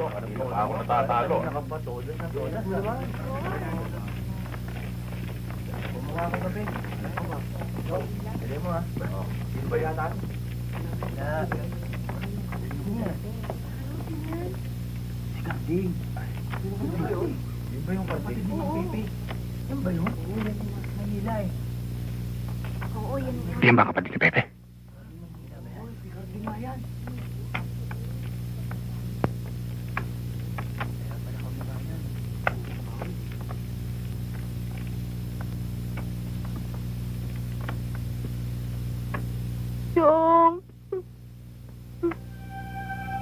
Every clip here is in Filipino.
Ako natatalo. Si Karding. Yun ba yung Karding? Yan ba yun? Oo, yan yung Manila eh. Oo, yan. Yan ba kapatid ni Pepe? Oo, si Karding nga yan. Kaya pala kami nga yan. Yung.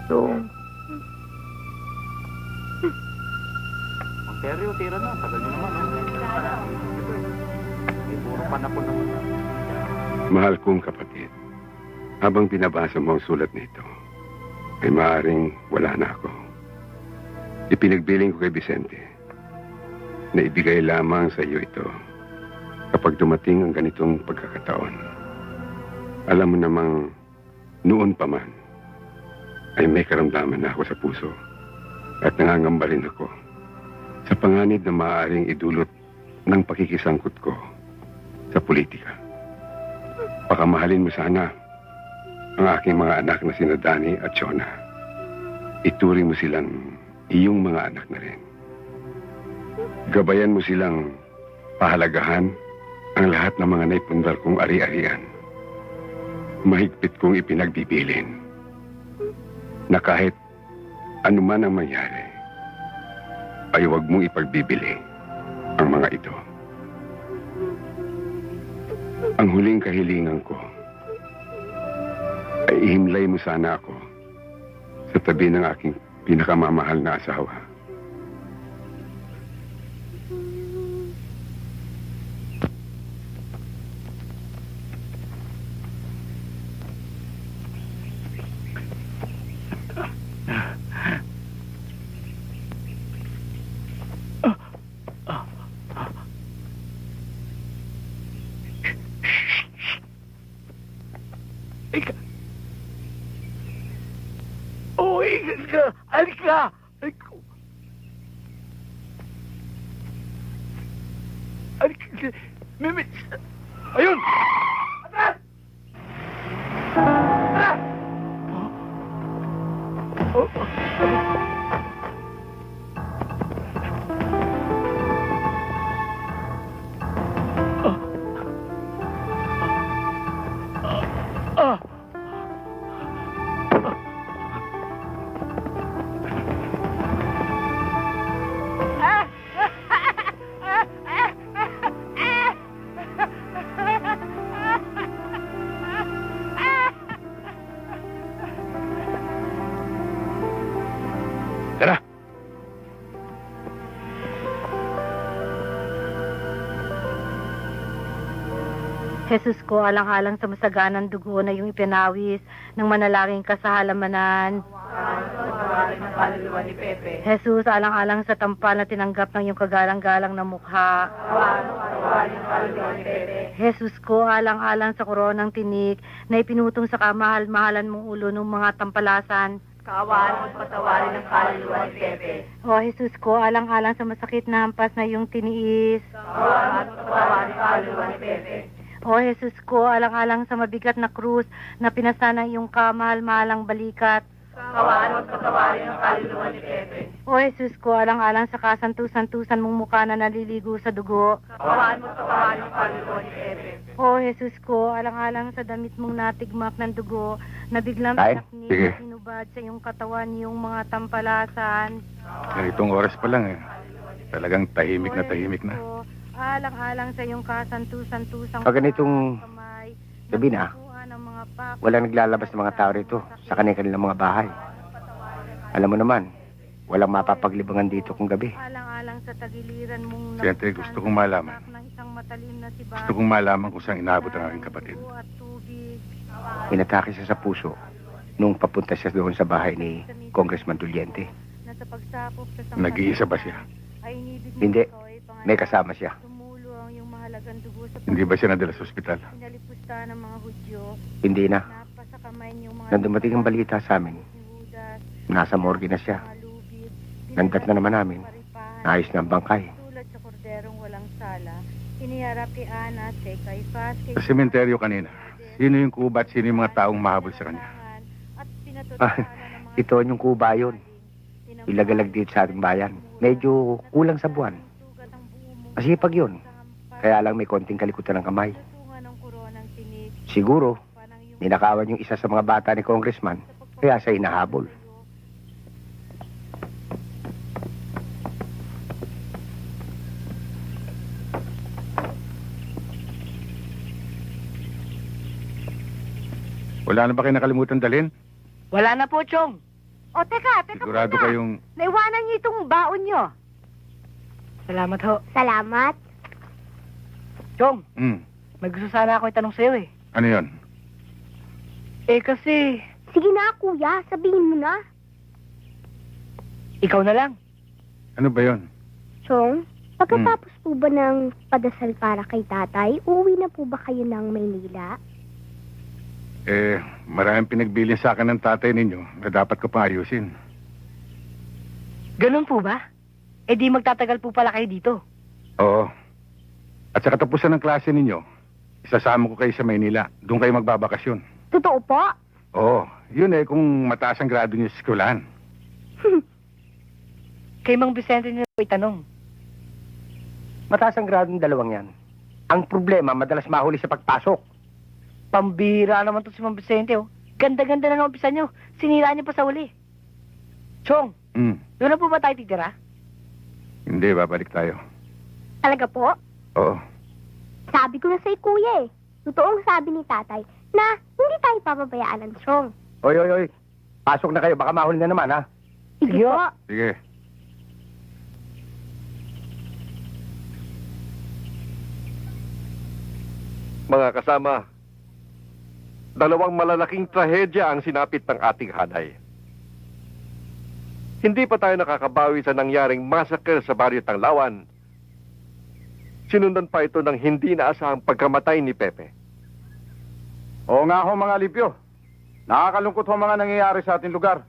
Yung. Ontario, tira na. Tagal nyo naman. May puro panapon naman. Mahal kong kapatid, habang binabasa mo ang sulat nito, ay maaaring wala na ako. Ipinagbiling ko kay Vicente na ibigay lamang sa iyo ito kapag dumating ang ganitong pagkakataon. Alam mo namang noon pa man ay may karamdaman na ako sa puso at nangangamba rin ako sa panganib na maaaring idulot ng pakikisangkot ko sa politika. Pakamahalin mo sana ang aking mga anak na sina Danny at Chona. Ituring mo silang iyong mga anak na rin. Gabayan mo silang pahalagahan ang lahat ng mga naipundar kong ari-arian. Mahigpit kong ipinagbibilin na kahit anuman ang mangyari, ay huwag mong ipagbibili ang mga ito. Ang huling kahilingan ko ay ihimlay mo sana ako sa tabi ng aking pinakamamahal na asawa. Alika! Alika! Mimit! Ayun! Atas! Atas! Tara! Jesus ko, alang-alang sa masaganang dugo na yung ipinawis ng manalangin ka sa halamanan. Jesus, alang-alang sa tampal na tinanggap ng iyong kagalang-galang na mukha. Jesus ko, alang-alang sa koronang tinik na ipinutong sa kamahal-mahalan mong ulo ng mga tampalasan. Kaawaan at patawarin ng kaluluwa ni Pepe. O Jesus ko, alang-alang sa masakit na hampas na iyong tiniis. Kaawaan at patawarin ng kaluluwa ni Pepe. O Jesus ko, alang-alang sa mabigat na krus na pinasa ng iyong kamahal-mahalang balikat. Kaawaan at patawarin ng kaluluwa ni Pepe. O Jesus ko, alang-alang sa kasantusan-tusan mong mukha na naliligo sa dugo. Kaawaan at patawarin ng kaluluwa ni Pepe. O Jesus ko, alang-alang sa damit mong natigmak ng dugo na biglang Tay, pinaknik sige. at sinubad sa iyong katawan iyong mga tampalasan. Ganitong oras pa lang eh. Talagang tahimik na tahimik na. O, alang-alang sa iyong kasantusan-tusang Pag ganitong kamay, gabi na, napupuan ng mga pako, walang naglalabas ng mga tao rito sa kanilang mga bahay. Alam mo naman, walang mapapaglibangan dito kung gabi. alang-alang sa tagiliran mong Siyempre, gusto kong malaman. ng isang matalim na si Gusto kong malaman kung saan inabot ang aking kapatid. at tubig. Inatake siya sa puso nung papunta siya doon sa bahay ni Congressman Dulyente. Na sa pagsapok sa Nag-iisa ba siya? ay inibig mo Hindi. ikaw ay pangalan. May kasama siya. Tumulo ang iyong mahalagang dugo sa Hindi ba siya nadala sa ospital? pinalipusta ng mga Hudyo. Hindi na. Napasakamay niyong mga Nang dumating ang balita sa amin, ni Judas, nasa morgue na siya. mga lubi Landat na naman namin. Naayos na ang bangkay. Tulad sa korderong walang sala, iniharap kay Ana, kay Caiphas, kay... Sa sementeryo kanina, sino yung kuba at sino yung mga taong mahabol sa kanya? At Ah, ito yung kuba yun. Ilagalag dito sa ating bayan. Medyo kulang sa buwan. Masipag yun. Kaya lang may konting kalikutan ng kamay. Siguro, ninakawan yung isa sa mga bata ni Congressman, kaya siya hinahabol. Wala na ba kayo nakalimutan dalhin? Wala na po, Chong. O, teka Sigurado muna. kayong... Naiwanan niyo itong baon niyo. Salamat ho. Salamat. Chong, Hmm, may gusto sana ako itanong sa'yo eh. ano yon? Eh kasi, Sige na, kuya. Sabihin mo na. ikaw na lang. Ano ba yon? Chong, pagkatapos po ba ng padasal para kay tatay, uuwi na po ba kayo ng Maynila? Eh, maraming pinagbilin sa akin ng tatay ninyo na dapat ko pang ayusin. Ganun po ba? Eh di magtatagal po pala kayo dito. Oo. At sa katapusan ng klase ninyo, isasama ko kayo sa Maynila. Doon kayo magbabakasyon. Totoo po? Oo. Yun eh, kung mataas ang grado niyo sa eskwelahan. Kay Mang Vicente niyo po itanong. Mataas ang grado ng dalawang yan. Ang problema, madalas mahuli sa pagpasok. Pambira naman to si Mang Vicente oh. Ganda-ganda na ng umpisa niyo. Sinira niyo pa sa uli. Chong, Hmm. doon na po ba tayo titira? Hindi, babalik tayo. Talaga po? Oo. Sabi ko na sa'yo, kuya eh. Totoong sabi ni tatay na hindi tayo papabayaan ng Chong. Oy. Pasok na kayo, baka mahuli na naman, ha? Sige po. Sige. Mga kasama, dalawang malalaking trahedya ang sinapit ng ating hanay. Hindi pa tayo nakakabawi sa nangyaring massacre sa Baryo Tanglawan. Sinundan pa ito ng hindi naasahang pagkamatay ni Pepe. Oo nga ho mga Lipyo. Nakakalungkot ho mga nangyayari sa ating lugar.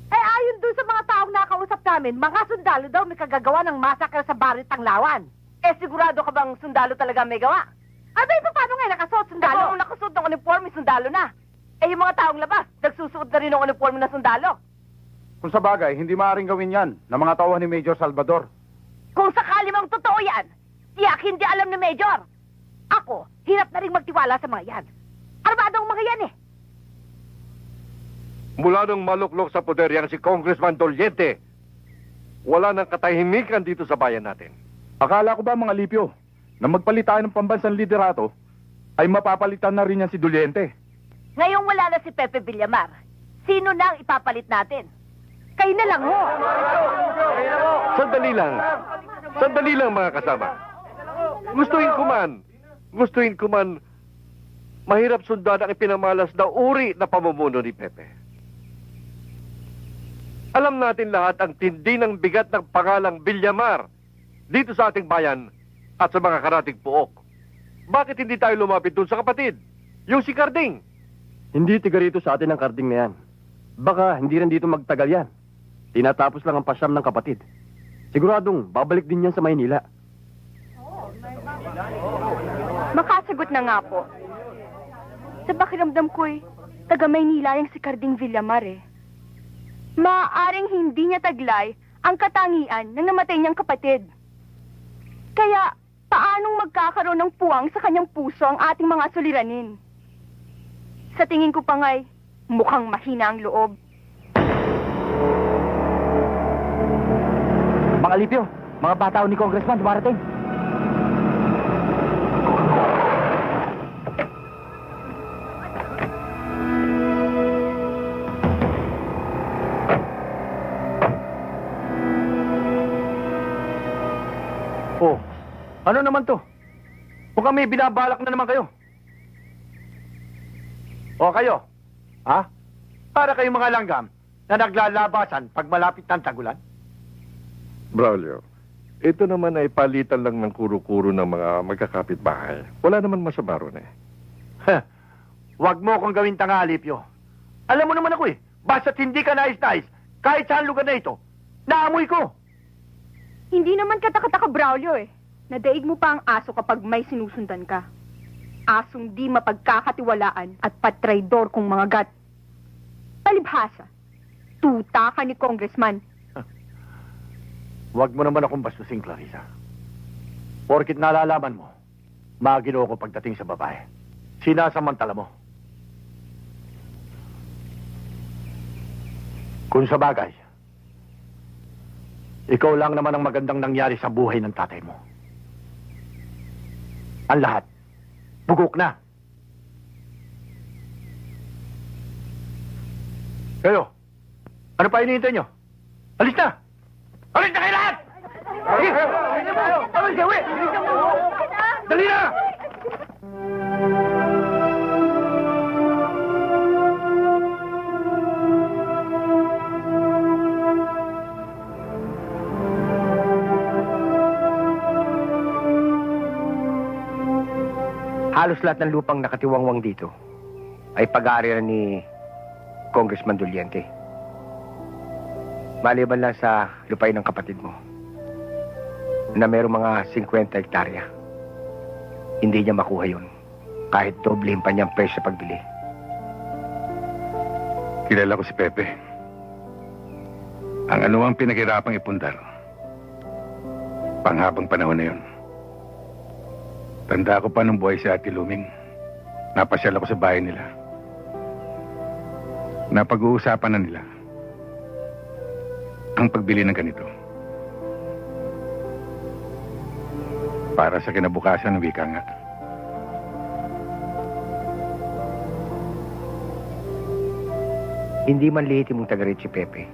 Eh ayon doon sa mga taong nakausap namin, mga sundalo daw may kagagawa ng massacre sa Barrio Tanglawan. Eh sigurado ka bang sundalo talaga may gawa? Abay, paano nga nakasuot sundalo? Kung nakasuot ng uniforme, sundalo na. Eh yung mga taong labas, nagsusuot na rin ng uniforme na sundalo. Kung sa bagay, hindi maaaring gawin yan ng mga tauhan ni Major Salvador. Kung sakali mang totoo yan, tiyak hindi alam ni Major. Ako, hirap na rin magtiwala sa mga yan. Armadong mga yan eh. Mula nung maluklok sa poder yang si Congressman Doliente, wala nang katahimikan dito sa bayan natin. Akala ko ba mga Lipyo, na magpalit tayo ng pambansang liderato, ay mapapalitan na rin yan si Doliente. Ngayong wala na si Pepe Villamar, sino na ang ipapalit natin? Kayo na lang ho. Sandali lang mga kasama. Gustuin ko man, mahirap sundan ang ipinamalas na uri na pamumuno ni Pepe. Alam natin lahat ang tindi ng bigat ng pangalang Villamar dito sa ating bayan at sa mga karating puok. Bakit hindi tayo lumapit dun sa kapatid? Yung si Carding. Hindi tiga rito sa atin ang karding na yan. Baka hindi rin dito magtagal yan. Tinatapos lang ang pasyam ng kapatid. Siguradong babalik din yan sa Maynila. Makasagot na nga po. Sa pakiramdam ko'y taga Maynila yung si Carding Villamar eh. Maaaring hindi niya taglay ang katangian ng namatay niyang kapatid. Kaya, paanong magkakaroon ng puwang sa kanyang puso ang ating mga suliranin? Sa tingin ko pa nga'y, mukhang mahina ang loob. Mga Lipyo, mga bata ni Congressman, dumarating. Oh, ano naman to? Mukhang may binabalak na naman kayo. O kayo, ha? Para kayong mga langgam na naglalabasan pag malapit ng tagulan. Braulio, ito naman ay palitan lang ng kuro-kuro ng mga magkakapitbahay. Wala naman masama ron eh. Huwag mo akong gawin tanga, Alipio. Alam mo naman ako eh, basta't hindi ka nais-nais, kahit saan lugar na ito, Naamoy ko! Hindi naman katakataka, Braulio eh. Nadaig mo pa ang aso kapag may sinusundan ka. Asong di mapagkakatiwalaan at patraidor kung mga gat. Palibhasa, tuta ka ni Congressman. Huwag mo naman akong bastusin, Clarissa. Porkit nalalaman mo, magilo ko pagdating sa babae. Sinasamantala mo. Kung sa bagay, ikaw lang naman ang magandang nangyari sa buhay ng tatay mo. Ang lahat, bugok na. Kayo, ano pa hinihintay nyo? Alis na! Alis na kayo lahat! Alis na! Dali na! Halos lahat ng lupang nakatiwangwang dito ay pag-aari ni Congressman Doliente. Maliban lang sa lupain ng kapatid mo na mayroong mga 50 hektarya. Hindi niya makuha yun kahit doblehin pa niyang presyo sa pagbili. Kilala ko si Pepe. Ang anumang pinaghirapang ipundar, panghabang panahon na yun. Tanda ko pa nung buhay si Ate Luming. Napasyal ako sa bahay nila. Napag-uusapan na nila ang pagbili ng ganito. Para sa kinabukasan ng wika nga. Hindi man lehitimong tagarit si Pepe.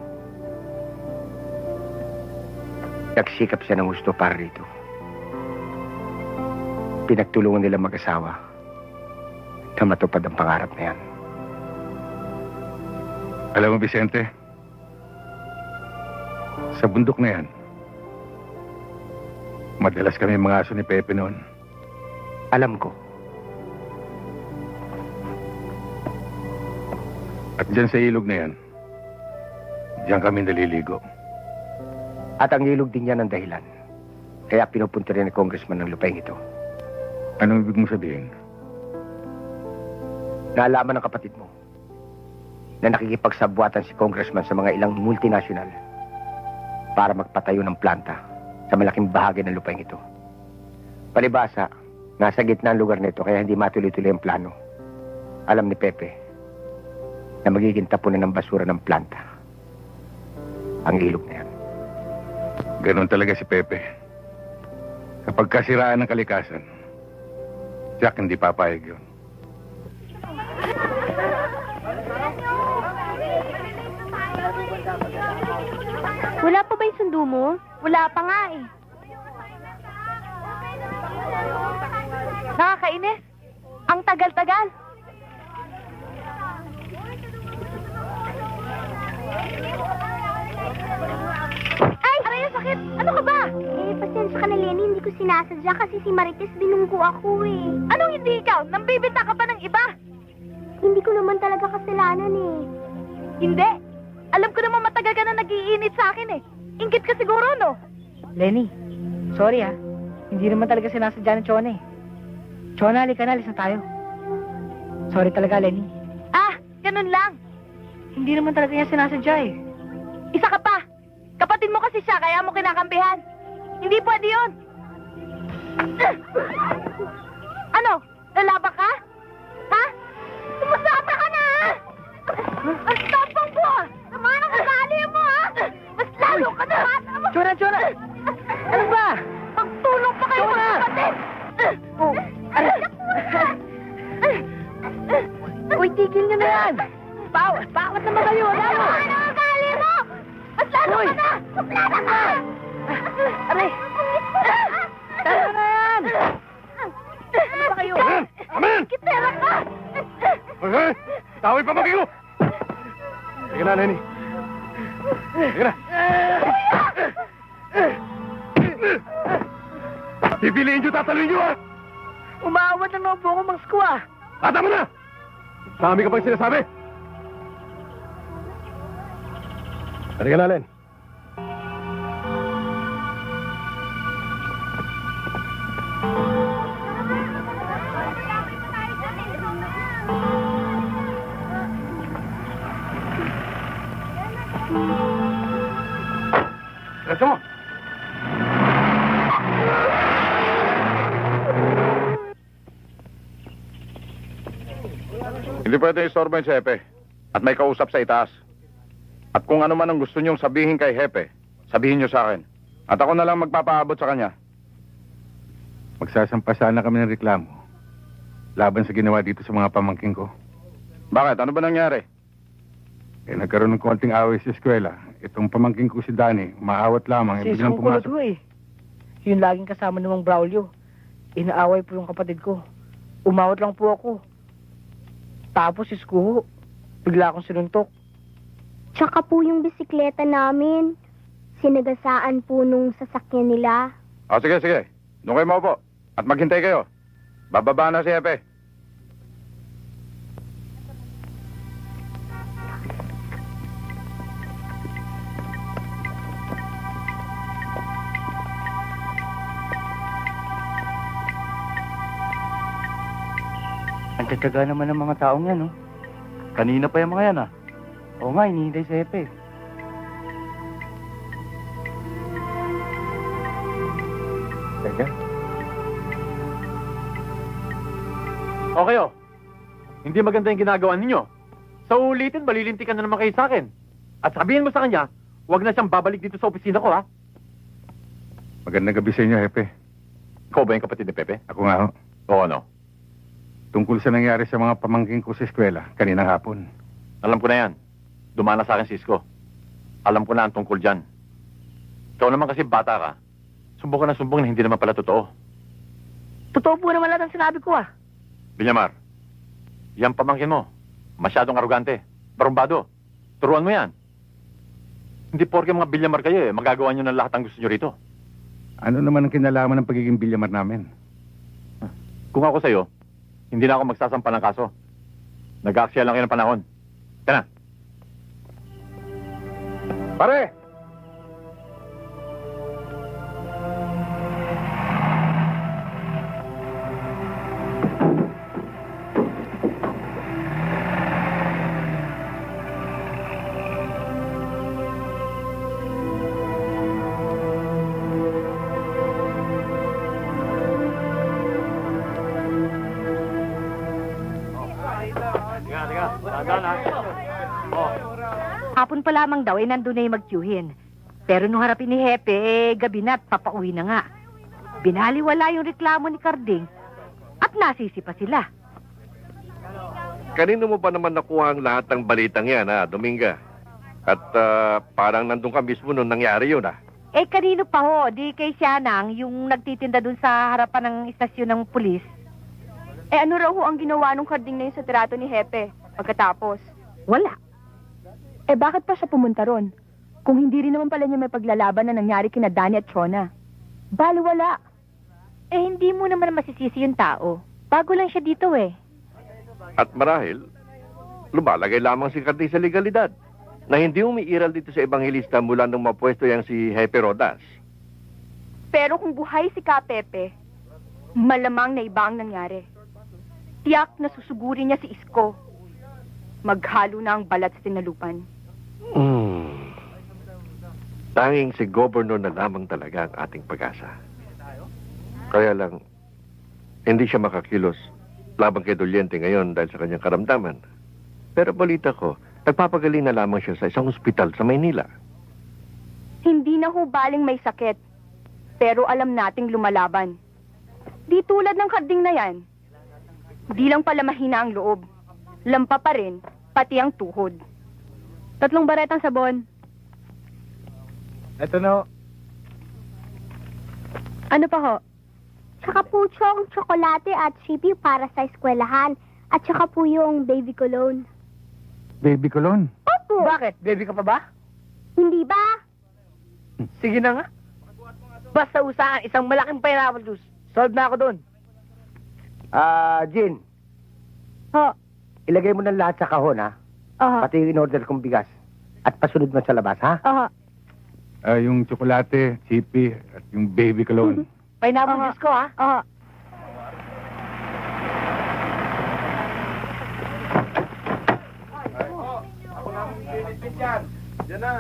Nagsikap siya ng gusto para rito. Pinagtulungan nila mag-asawa na matupad ang pangarap na yan. Alam mo, Vicente, sa bundok na yan, madalas kami mga aso ni Pepe noon. Alam ko. At dyan sa ilog na yan, dyan kami naliligo. At ang ilog din yan ang dahilan. Kaya pinupunta rin ni Congressman ng lupain ito. Anong ibig mo sabihin? Naalaman ng kapatid mo na nakikipagsabwatan si Congressman sa mga ilang multinasyonal para magpatayo ng planta sa malaking bahagi ng lupain ito. Palibasa, nasa gitna ang lugar nito kaya hindi matuloy-tuloy ang plano. Alam ni Pepe na magiging tapunan ng basura ng planta ang ilog na yan. Ganon talaga si Pepe. Kapag kasiraan ng kalikasan, Jack hindi papayag yun. Wala pa ba yung sundo mo? Wala pa nga eh. Nakakainis. Ang tagal-tagal. Ay! Aray, ang sakit! Ano ka ba? Eh, pasensya ka na, Lenny. Hindi ko sinasadya kasi si Marites binunggo ako eh. Anong hindi ikaw? Nambibita ka pa ng iba? Hindi ko naman talaga kasalanan eh. Hindi. Alam ko naman matagal ka na nag-iinit sa akin eh. Ingit ka siguro, no? Lenny, sorry ah. Hindi naman talaga sinasadya ng Chona eh. Chona, halika na. Alis na tayo. Sorry talaga, Lenny. Ah, ganun lang. Hindi naman talaga niya sinasadya eh. Isa ka pa. Kapatid mo kasi siya, kaya mo kinakampihan. Hindi pwede yun. Ano? Lalaba ka? Ha? Sumusata ka na, ha? Ang tapang mo, ha? Sama ng ugali mo, ha? Mas lalo ka na, ha? Chona, Chona! Ano ba? Magtulong pa kayo mga kapatid! Oh, Uy, tigil nyo na yan! Bawat naman kayo, ano? Sama ng ugali mo! Mas lalo ka na! Suplada ka! Aray! Tara na yan! Ano ba kayo? Amen! Kitera ka! Okay, tawin pa mag-iyo! Sige na, Lenny. Sige na. Pipiliin nyo, tataluin nyo, ha? Umawad na naman po ako, Mang Squaw, ah. Tama na! Dami ka pang sinasabi. Halika na, Len. Reto mo! Hindi pwede istorbo yung si Hepe. At may kausap sa itaas. At kung ano man ang gusto niyong sabihin kay Hepe, sabihin niyo sa akin. At ako na lang magpapaabot sa kanya. Magsasampa sana kami ng reklamo. Laban sa ginawa dito sa mga pamangking ko. Bakit? Ano ba nangyari? Nagkaroon ng konting away sa eskwela. Itong pamangking ko si Danny, maawat lamang. Si biglang Iskong kulot ho eh. Yung laging kasama namang Braulio. Inaaway po yung kapatid ko. Umawat lang po ako. Tapos si Isko, bigla akong sinuntok. Tsaka po yung bisikleta namin. Sinagasaan po nung sasakyan nila. O sige, sige. Doon kayo maupo. At maghintay kayo. Bababa na si Hepe. Ang tataga naman ng mga taong yan, oh. Kanina pa yung mga yan, ah. Oo nga, hinihintay si Hepe. Teka. Okay, oh. Hindi maganda yung ginagawa ninyo. Sa ulitin, malilintikan na naman kayo sa akin. At sabihin mo sa kanya, huwag na siyang babalik dito sa opisina ko, ha? Magandang gabi sa inyo, Hepe. Ikaw ba yung kapatid ni Pepe? Ako nga ho. Oo, ano? Tungkol sa nangyari sa mga pamangking ko sa eskwela, kaninang hapon. Alam ko na yan. Dumana sa akin, Cisco. Alam ko na ang tungkol dyan. Ikaw naman kasi bata ka. Sumbong ka na sumbong na hindi naman pala totoo. Totoo po naman lahat ang sinabi ko ah. Villamar, yan pamangkin mo. Masyadong arugante. Barumbado. Turuan mo yan. Hindi porke mga Villamar kayo eh. Magagawa nyo ng lahat ang gusto nyo rito. Ano naman ang kinalaman ng pagiging bilyamar namin? Kung ako sa'yo, hindi na ako magsasampa ng kaso. Nag-aaksaya lang kayo ng panahon. Tara. Pare! Hapon pa lamang daw, nandun na yung mag-queuehin. Pero nung harapin ni Hepe, gabi na at papauwi na nga. Binaliwala yung reklamo ni Carding at nasisi pa sila. Kanino mo pa naman nakuha ang lahat ng balitang yan, ha, Dominga? At parang nandun ka mismo nung nangyari yun, ha? Kanino pa ho? Di kay Sianang, yung nagtitinda dun sa harapan ng istasyon ng pulis. Ano raw ho ang ginawa nung Carding na yun sa trato ni Hepe pagkatapos? Wala. Bakit pa siya pumunta ron? Kung hindi rin naman pala niya may paglalaban na nangyari kina Danny at Chona. Baliwala. Hindi mo naman masisisi yung tao. Bago lang siya dito eh. At marahil, lumalagay lamang si Carding sa legalidad na hindi umiiral dito sa Ebangelista mula nung mapwesto yang si Hepe Rodas. Pero kung buhay si Kapepe, malamang na iba ang nangyari. Tiyak na susugurin niya si Isko. Maghalo na ang balat sa tinalupan. Tanging si Governor na lamang talaga ang ating pag-asa. Kaya lang, hindi siya makakilos laban kay Doliente ngayon dahil sa kanyang karamdaman. Pero balita ko, nagpapagaling na lamang siya sa isang ospital sa Maynila. Hindi na ho baling may sakit. Pero alam nating lumalaban. Di tulad ng Carding na yan. Di lang pala mahina ang loob. Lampa pa rin, pati ang tuhod. 3 baretang sabon. Eto na. Ano pa ho? Tsaka po yung tsokolate at chippy para sa eskwelahan. At tsaka po yung baby cologne. Baby Colon. Opo! Bakit? Baby ka pa ba? Hindi ba? Sige na nga. Basta usahan, isang malaking pineapple juice. Solve na ako doon. Jean, Ho. ilagay mo ng lahat sa kahon, ha? Aha. Pati yung in-order kong bigas. At pasunod mo sa labas, ha? Aha. Yung tsokolate, chippy, at yung baby cologne. Pineapple juice ko ha. Aha.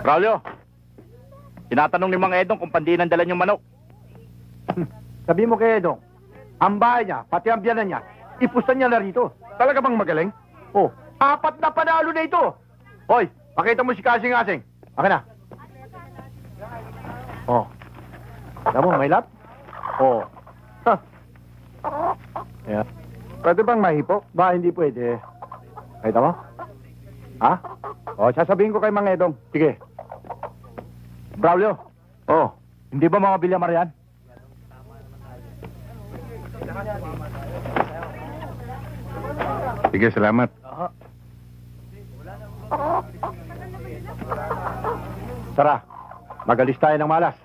Braulio, tinatanong ni Mang Edong kung pandinan dala yung manok. Sabi mo kay Edong, ang bahay niya, pati ang biyanan niya, ipusan niya na rito. Talaga bang magaling? Oh, 4 na panalo na ito. Hoy, pakita mo si Kasing-Asing. Akin na. Oh. Alam mo, may lap? Oh. Ha. Yeah. Pwede bang mahipo? Ba, hindi pwede. Kita mo? Ha? O, sasabihin ko kay Mang Edong. Sige. Braulio. Oh, hindi ba mga Villamar yan? Sige, salamat. Tara, magalis tayo ng malas.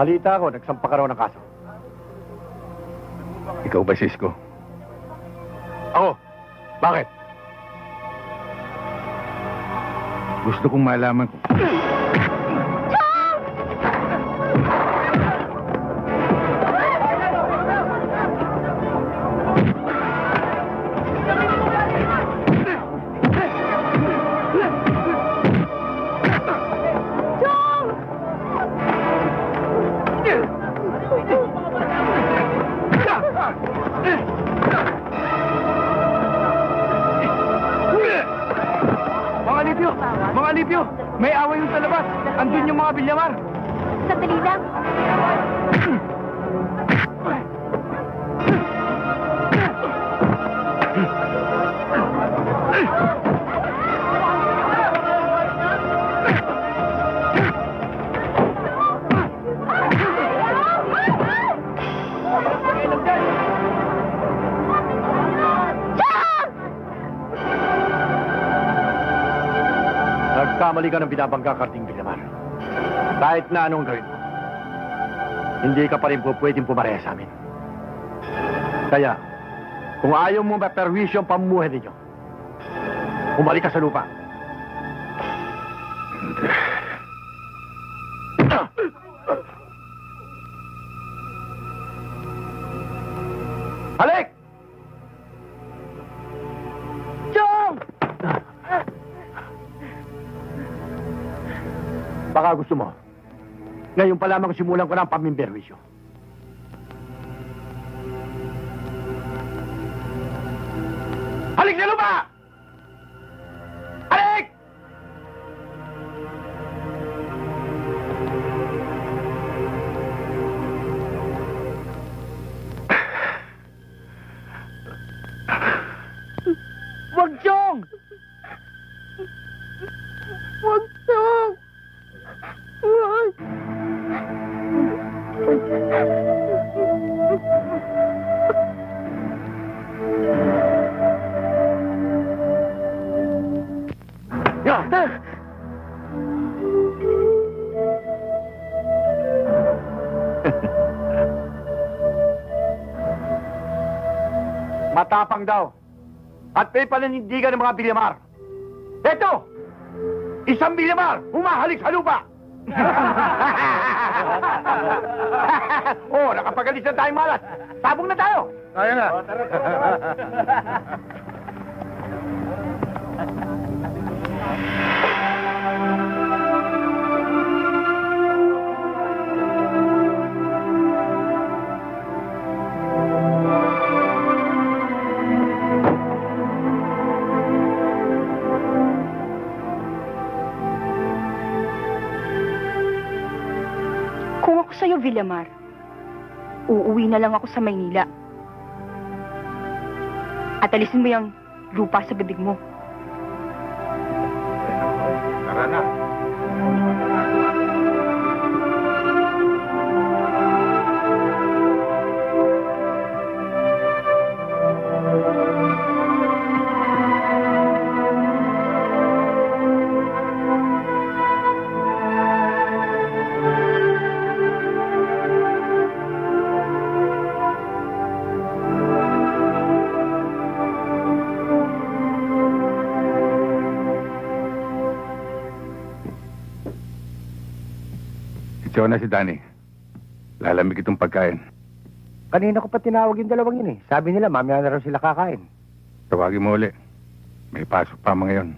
Balita ako, nagsampa ka raw ng kaso. Ikaw ba, Cisco? Ako? Bakit? Gusto kong malaman kung... Mga Alipyo, may away yung sa labas. Andun yung mga Villamar. Sandali lang. Nagkamali ka ng binabangga, Karding Villamar. Kahit na anong gawin mo, hindi ka pa rin po pwedeng pumareha sa amin. Kaya, kung ayaw mo maperwisyo ang pamumuhay ninyo, umalik ka sa lupa. Halik! Chong! Baka gusto mo. Ngayon pa lamang simulan ko na ang pamimberwisyo. Halik sa lupa! Halik! Wag, Chong! Huwag, Chong. Huwag. Ya! Matapang daw. At may pananindigan ng mga Villamar. Eto! Isang Villamar! Humahalik sa lupa! Oh, nakapagalis na tayong malas. Sabong na tayo! Kaya na. Kung ako sa'yo, Villamar, uuwi na lang ako sa Maynila. At alisin mo yung lupa sa bibig mo. Tara na. Chona si Danny. Lalamig itong pagkain. Kanina ko pa tinawag yung dalawang yun eh. Sabi nila, mamaya na raw sila kakain. Tawagin mo uli. May pasok pa mga yon.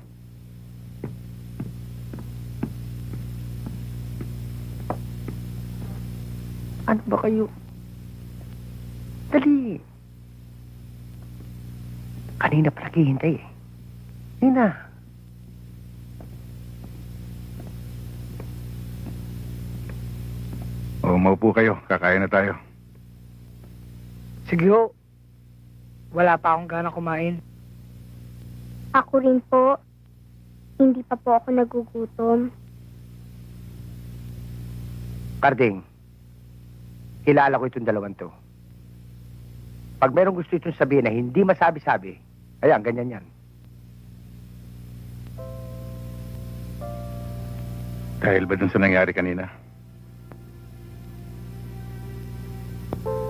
Ano ba kayo? Dali. Kanina pa naghihintay eh. Nina. O, maupo kayo. Kakain na tayo. Sige ho. Wala pa akong gana kumain. Ako rin po. Hindi pa po ako nagugutom. Carding, kilala ko itong dalawang to. Pag merong gusto itong sabihin na hindi masabi-sabi, ayan, ganyan yan. Dahil ba dun sa nangyari kanina?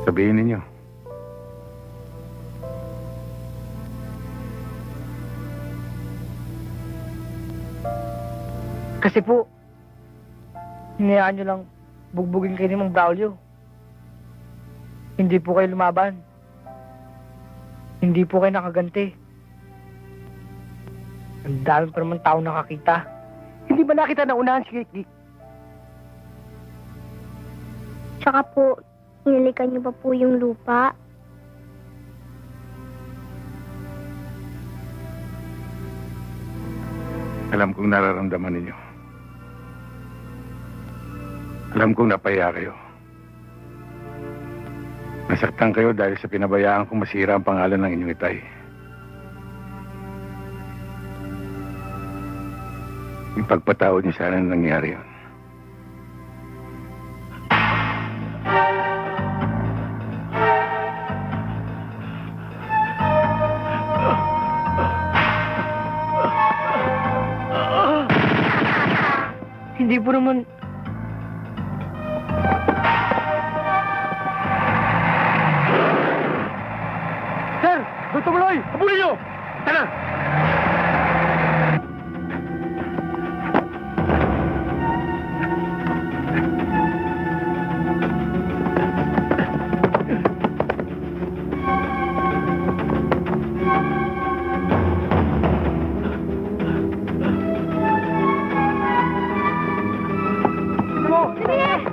Sabihin ninyo. Kasi po, hinayaan nyo lang bugbugin kayo ni Mang Braulio. Hindi po kayo lumaban. Hindi po kayo nakaganti. Ang dami pa naman tao nakakita. Hindi ba nakita na unahan si Kiki? Tsaka po, inalikan niyo pa po yung lupa. Alam kong nararamdaman ninyo. Alam kong napahiya kayo. Nasaktan kayo dahil sa pinabayaan kong masira ang pangalan ng inyong itay. Ipagpatawad niyo sana na nangyari yun. Hindi po naman... Sir! Dr. Maloy! Habulin nyo! Tara!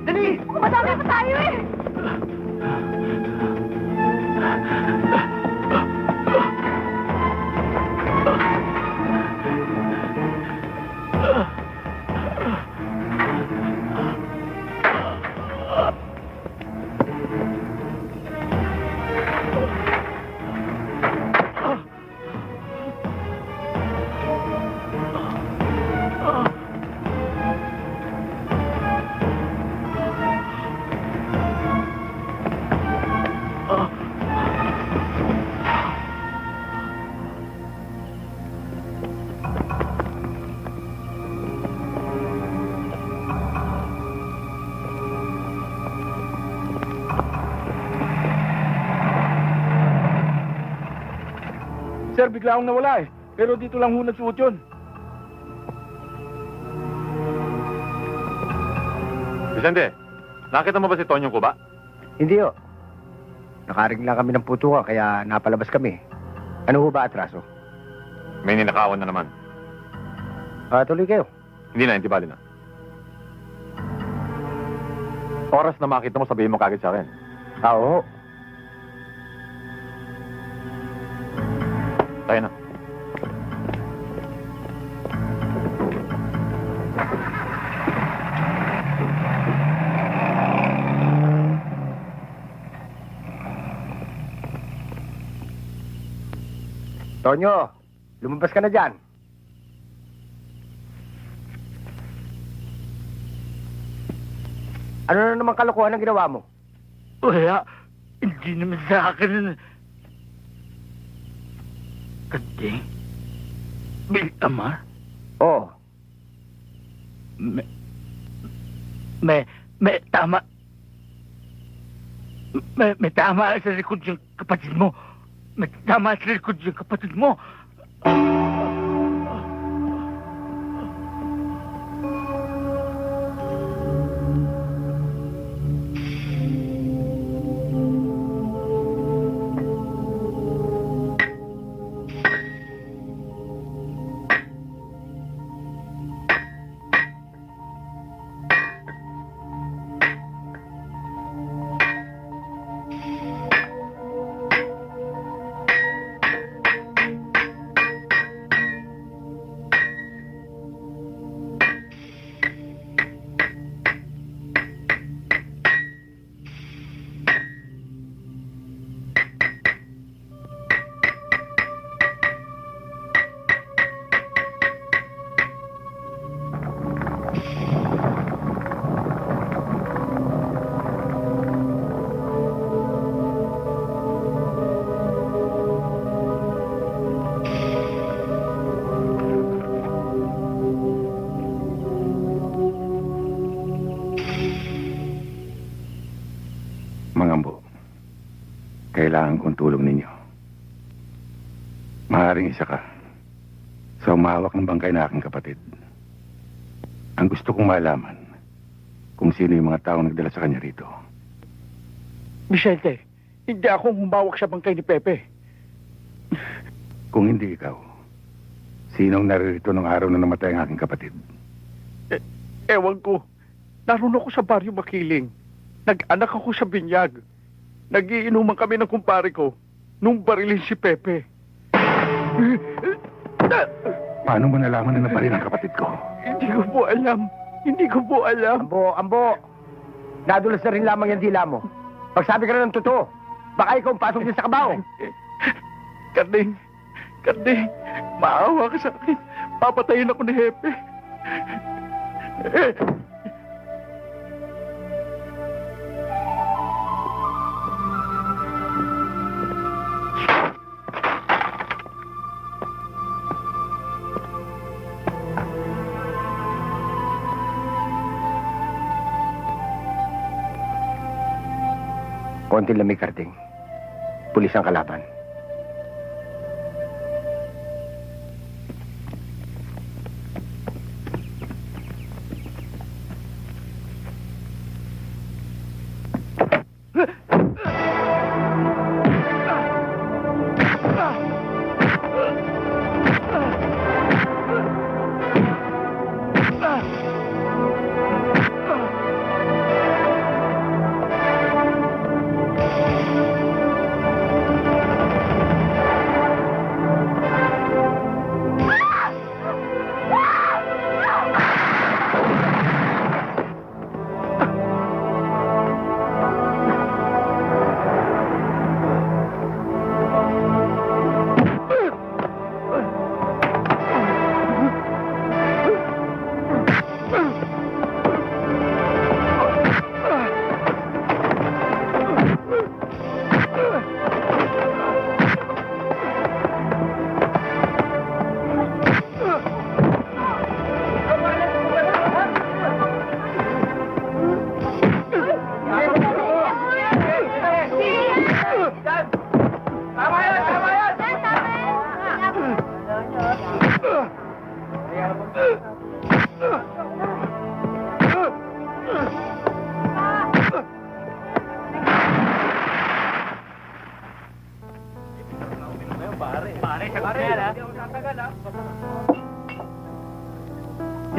Dali! Madami pa tayo eh! Sir, bigla akong nawala eh. Pero dito lang ho nagsuot yun. Vicente, nakita mo ba si Tonyo ko ba? Hindi ho. Nakaring lang kami ng putukan kaya napalabas kami. Ano ho ba atraso? May ninakawan na naman. Tuloy kayo. Hindi na, hindi bali na. Oras na makita mo, sabihin mo kagad sa akin. Oo. Tayo na. Tonyo, lumabas ka na dyan. Ano na naman kalokohan ang ginawa mo? Wala. Hindi naman sa akin. Kading? Bilamar? Oo. May tama. May tama sa likod yung kapatid mo. May tama sa likod yung kapatid mo. kailangan kong tulong ninyo. Maaaring isa ka sa umahawak ng bangkay na aking kapatid. Ang gusto kong malaman kung sino yung mga taong nagdala sa kanya rito. Vicente, hindi ako humawak sa bangkay ni Pepe. Kung hindi ikaw, sinong naririto nung araw na namatay ang aking kapatid? Ewan ko. Naroon ako sa baryo Makiling. Nag-anak ako sa binyag. Nagiinuman kami ng kumpare ko nung barilin si Pepe. Paano mo nalaman na nabaril ang kapatid ko? Hindi ko po alam. Hindi ko po alam. Ambo! Nadulas na rin lamang yung dila mo. Pagsabi ka na ng totoo, baka ikaw ang pasok din sa kabaho. Karding, maawa ka sa akin. Papatayin ako ni Hepe. Konting lamig, Karding. Pulis ang kalaban.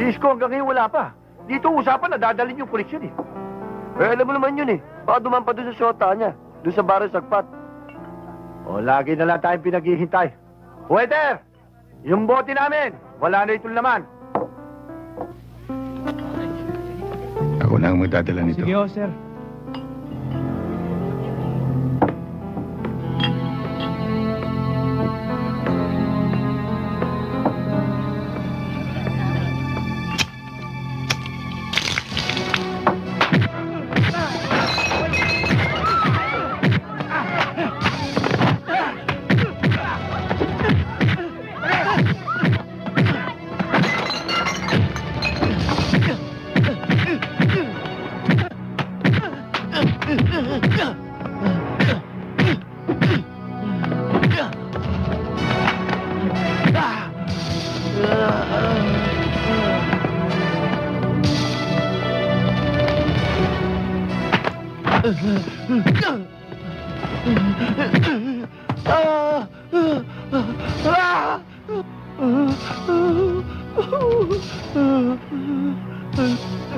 Isko hanggang ngayon wala pa. Dito usapan na dadalhin yung koleksyon eh. Alam mo naman yun eh. Baka duman pa doon sa syota niya. Doon sa barang sagpat. O, lagi na lang tayong pinaghihintay. Waiter! Yung bote namin! Wala na itong laman. Ako na ang magdadala nito. Sige, sir.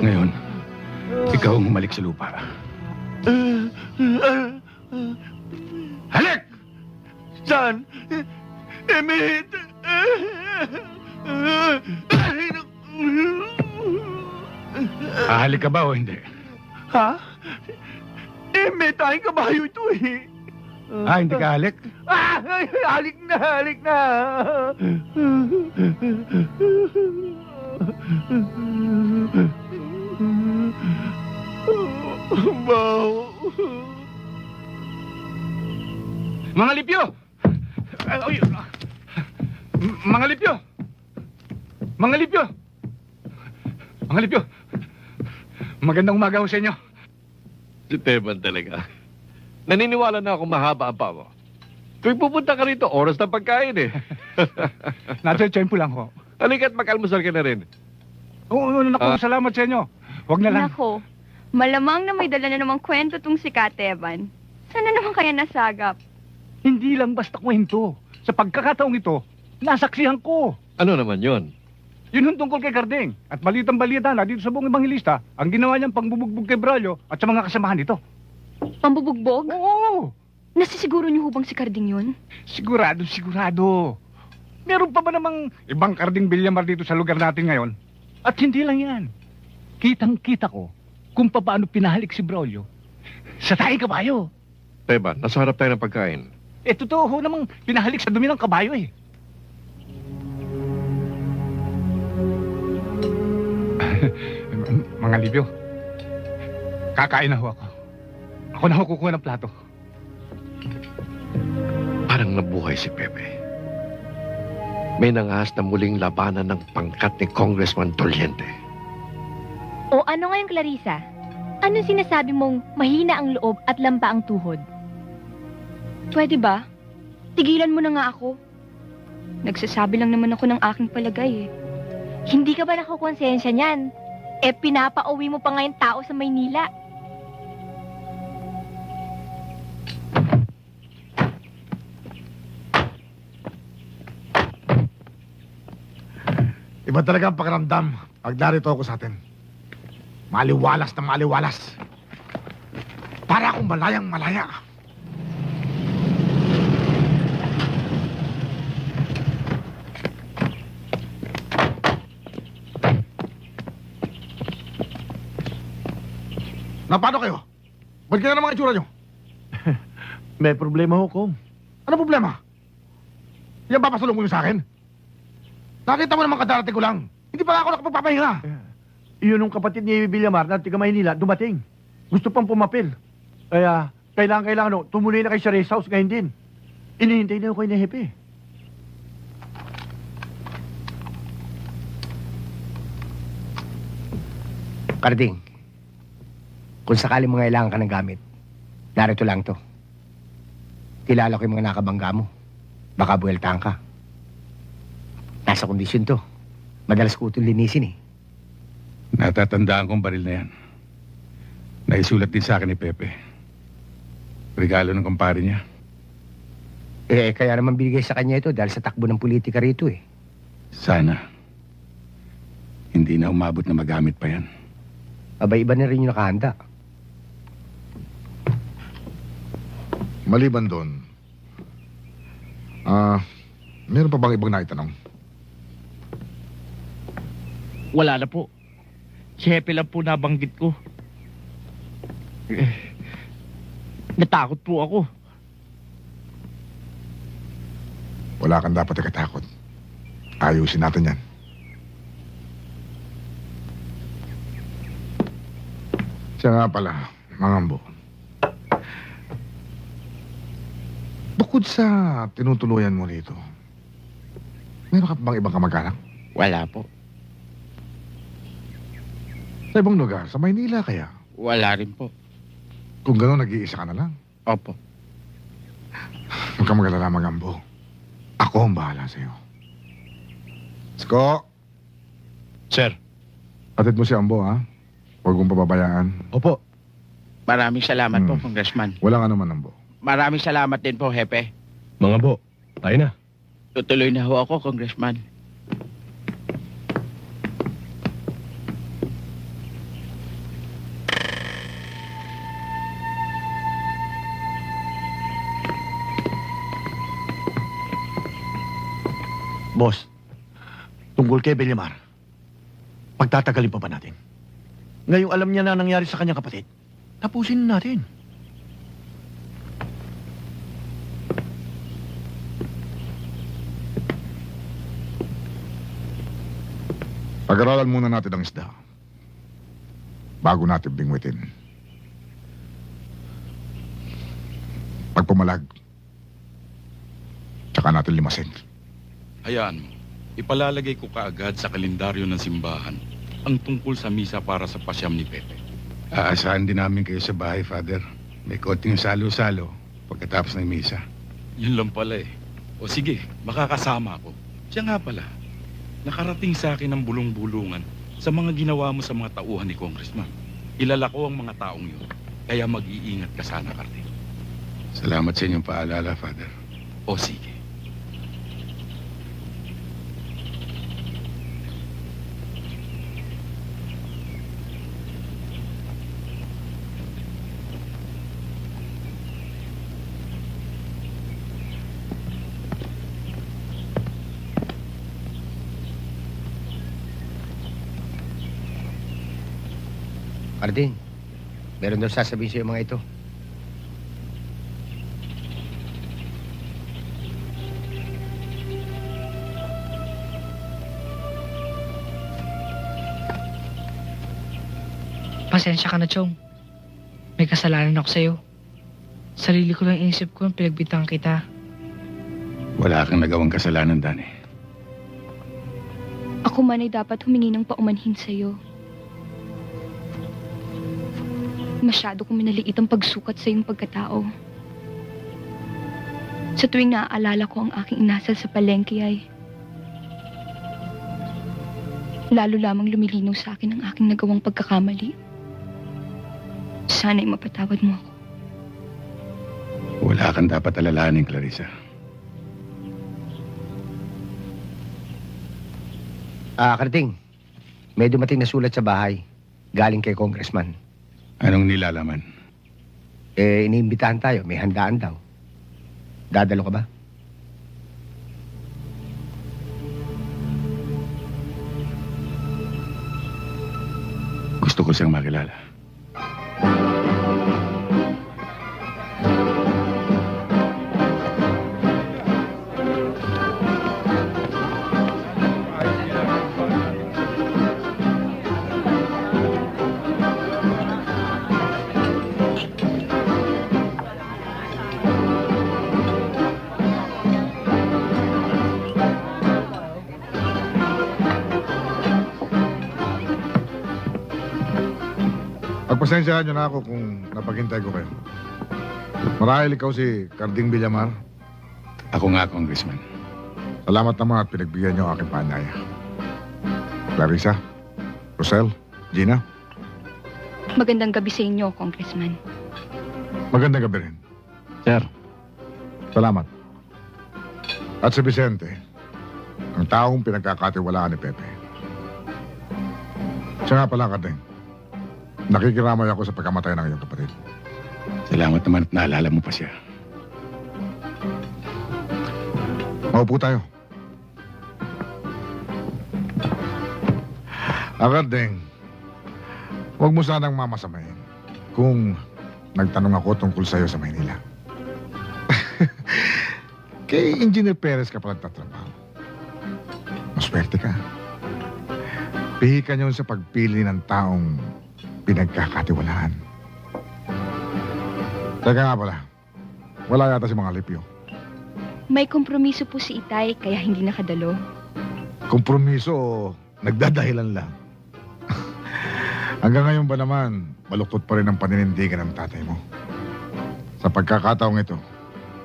Ngayon, ikaw ang humalik sa lupa. Halik! Saan? Emmett! Hahalik ka ba o hindi? Ha? Emmett, tayong kabayo ito eh. Hindi ka halik? Halik na, halik na. Bao. Mga lipyo! Mga lipyo! Mga lipyo! Mga lipyo! Magandang umaga ho sa inyo. Si Teban talaga. Naniniwala na ako mahaba ang pa mo. Tuwing pupunta ka rito, oras ng pagkain eh. Nasa tempo lang ho. Halika't mag-almusal ka na rin. Oo, naku, Ah. salamat sa inyo. Huwag na lang. Nako, malamang na may dala na namang kwento tong si Kateban. Sana naman kaya nasagap? Hindi lang basta kwento. Sa pagkakataong ito, nasaksihan ko. Ano naman yon? Yun yung tungkol kay Carding. At balitang balita na dito sa buong Ebanghelista, ang ginawa niyang pangbubugbog kay Braulio at sa mga kasamahan nito. Pambubugbog? Oo, Nasisiguro niyo hubang si Carding yun? sigurado, sigurado. Meron pa ba namang ibang Carding Villamar dito sa lugar natin ngayon? At hindi lang yan. Kitang-kita ko kung paano pinahalik si Braulio sa tayong kabayo. Teban, nasa harap tayo ng pagkain. Totoo ho namang pinahalik sa dumi ng kabayo eh. Mga Libyo, kakain na ho ako. Ako na ho kukuha ng plato. Parang nabuhay si Pepe. May nangahas na muling labanan ng pangkat ni Congressman Doliente. O ano ngayon, Clarissa? Anong sinasabi mong mahina ang loob at lampa ang tuhod? Pwede ba? Tigilan mo na nga ako. Nagsasabi lang naman ako ng aking palagay eh. Hindi ka ba nakukonsensya niyan? Pinapauwi mo pa ngayon tao sa Maynila. Iba talaga ang pakiramdam pag narito ako sa atin. Maliwalas na maliwalas. Para akong malayang malaya. Na paano kayo? Ba't kaya ng mga itsura nyo? May problema ho, Kong. Ano problema? Yan ba pasulong mo sa akin? Nakita mo naman kadarating ko lang. Hindi pa ako nakapagpapahinga. Iyon yung kapatid ni Villamar na tiga Maynila dumating. Gusto pang pumapil. Kaya, kailangan, tumuloy na kayo sa race house ngayon din. Inihintay na ako kayo ni Hepe. Carding, kung sakali mga kailangan ka ng gamit, narito lang to. Kilala ko yung mga nakabangga mo. Baka buweltahan ka. Nasa kondisyon to. Madalas ko itong linisin eh. Natatandaan kong baril na yan. Naisulat din sa akin ni Pepe. Regalo ng kumpare niya. Kaya naman binigay sa kanya ito dahil sa takbo ng politika rito eh. Sana. Hindi na umabot na magamit pa yan. Abay, iba na rin yung nakahanda. Maliban doon, meron pa bang ibang naitanong? Wala na po. Si Hepe lang po nabanggit ko. Natakot po ako. Wala kang dapat ikatakot. Ayusin natin yan. Siya nga pala, Mangambo. Bukod sa tinutuluyan mo rito, meron ka pa bang ibang kamag-anak? Wala po. Sa ibang lugar, sa Maynila kaya? Wala rin po. Kung gano'n, nag-iisa ka na lang. Opo. Huwag kang mag-alala, Mangambo. Ako ang bahala sa'yo. Sko, Sir. atid mo si Ambo, ha? Huwag mong pababayaan. Opo. Maraming salamat po, Hmm. Congressman. Wala ka naman, Ambo. Maraming salamat din po, Hepe. Mga bo, tayo na. Tutuloy na ho ako, Congressman. Boss, tungkol kay Villamar, pagtatagalin pa ba natin? Ngayong alam niya na nangyari sa kanyang kapatid, tapusin na natin. Pag-aralan muna natin ang isda. Bago natin bingwitin. Pag pumalag, tsaka natin limasin. Hayaan mo, ipalalagay ko kaagad sa kalendaryo ng simbahan ang tungkol sa misa para sa pasyam ni Pepe. Aasahan din namin kayo sa bahay, Father. May konting salo-salo pagkatapos ng misa. Yun lang pala eh. O sige, makakasama ako. Siya nga pala, nakarating sa akin ang bulong-bulungan sa mga ginawa mo sa mga tauhan ni Congressman. Kilala ko ang mga taong yun, kaya mag-iingat ka sana, Carding. Salamat sa inyong paalala, Father. O sige. Carding, meron daw sasabihin sa'yo mga ito. Pasensya ka na, Chong. May kasalanan ako sa'yo. Sarili ko lang inisip ko nung pinagbitang kita. Wala kang nagawang kasalanan, Danny. Ako man ay dapat humingi ng paumanhin sa'yo. Masyado kong minaliit ang pagsukat sa iyong pagkatao. Sa tuwing naaalala ko ang aking inasal sa palengke ay lalo lamang lumilinaw sa akin ang aking nagawang pagkakamali. Sana'y mapatawad mo ako. Wala kang dapat alalahanin, Clarissa. Carding, may dumating na sulat sa bahay. Galing kay Congressman. Anong nilalaman? Iniimbitahan tayo. May handaan daw. Dadalo ka ba? Gusto ko siyang makilala. Pagpasensyahan niyo na ako kung napaghintay ko kayo. Marahil ikaw si Carding Villamar. Ako nga, Congressman. Salamat naman at pinagbigyan niyo ang aking paanyaya. Clarissa, Rosel, Gina, Magandang gabi sa inyo, Congressman. magandang gabi rin. Sir. Salamat. At si Vicente, ang taong pinagkakatiwalaan ni Pepe. Siya nga pala, Carding. Nakikiramay ako sa pagkamatay ng iyong kapatid. Salamat naman at naalala mo pa siya. Maupo tayo. Carding, huwag mo sanang mamasamayin kung nagtanong ako tungkol sa'yo sa Maynila. Kay Engineer Perez ka pala nagtatrabaho. Maswerte ka. Pihikan yun sa pagpili ng taong pinagkakatiwalaan. Teka nga pala, wala yata si mga Lipyo. May kompromiso po si Itay, kaya hindi nakadalo. Kompromiso o nagdadahilan lang? Hanggang ngayon ba naman, baluktot pa rin ang paninindigan ng tatay mo? Sa pagkakataong ito,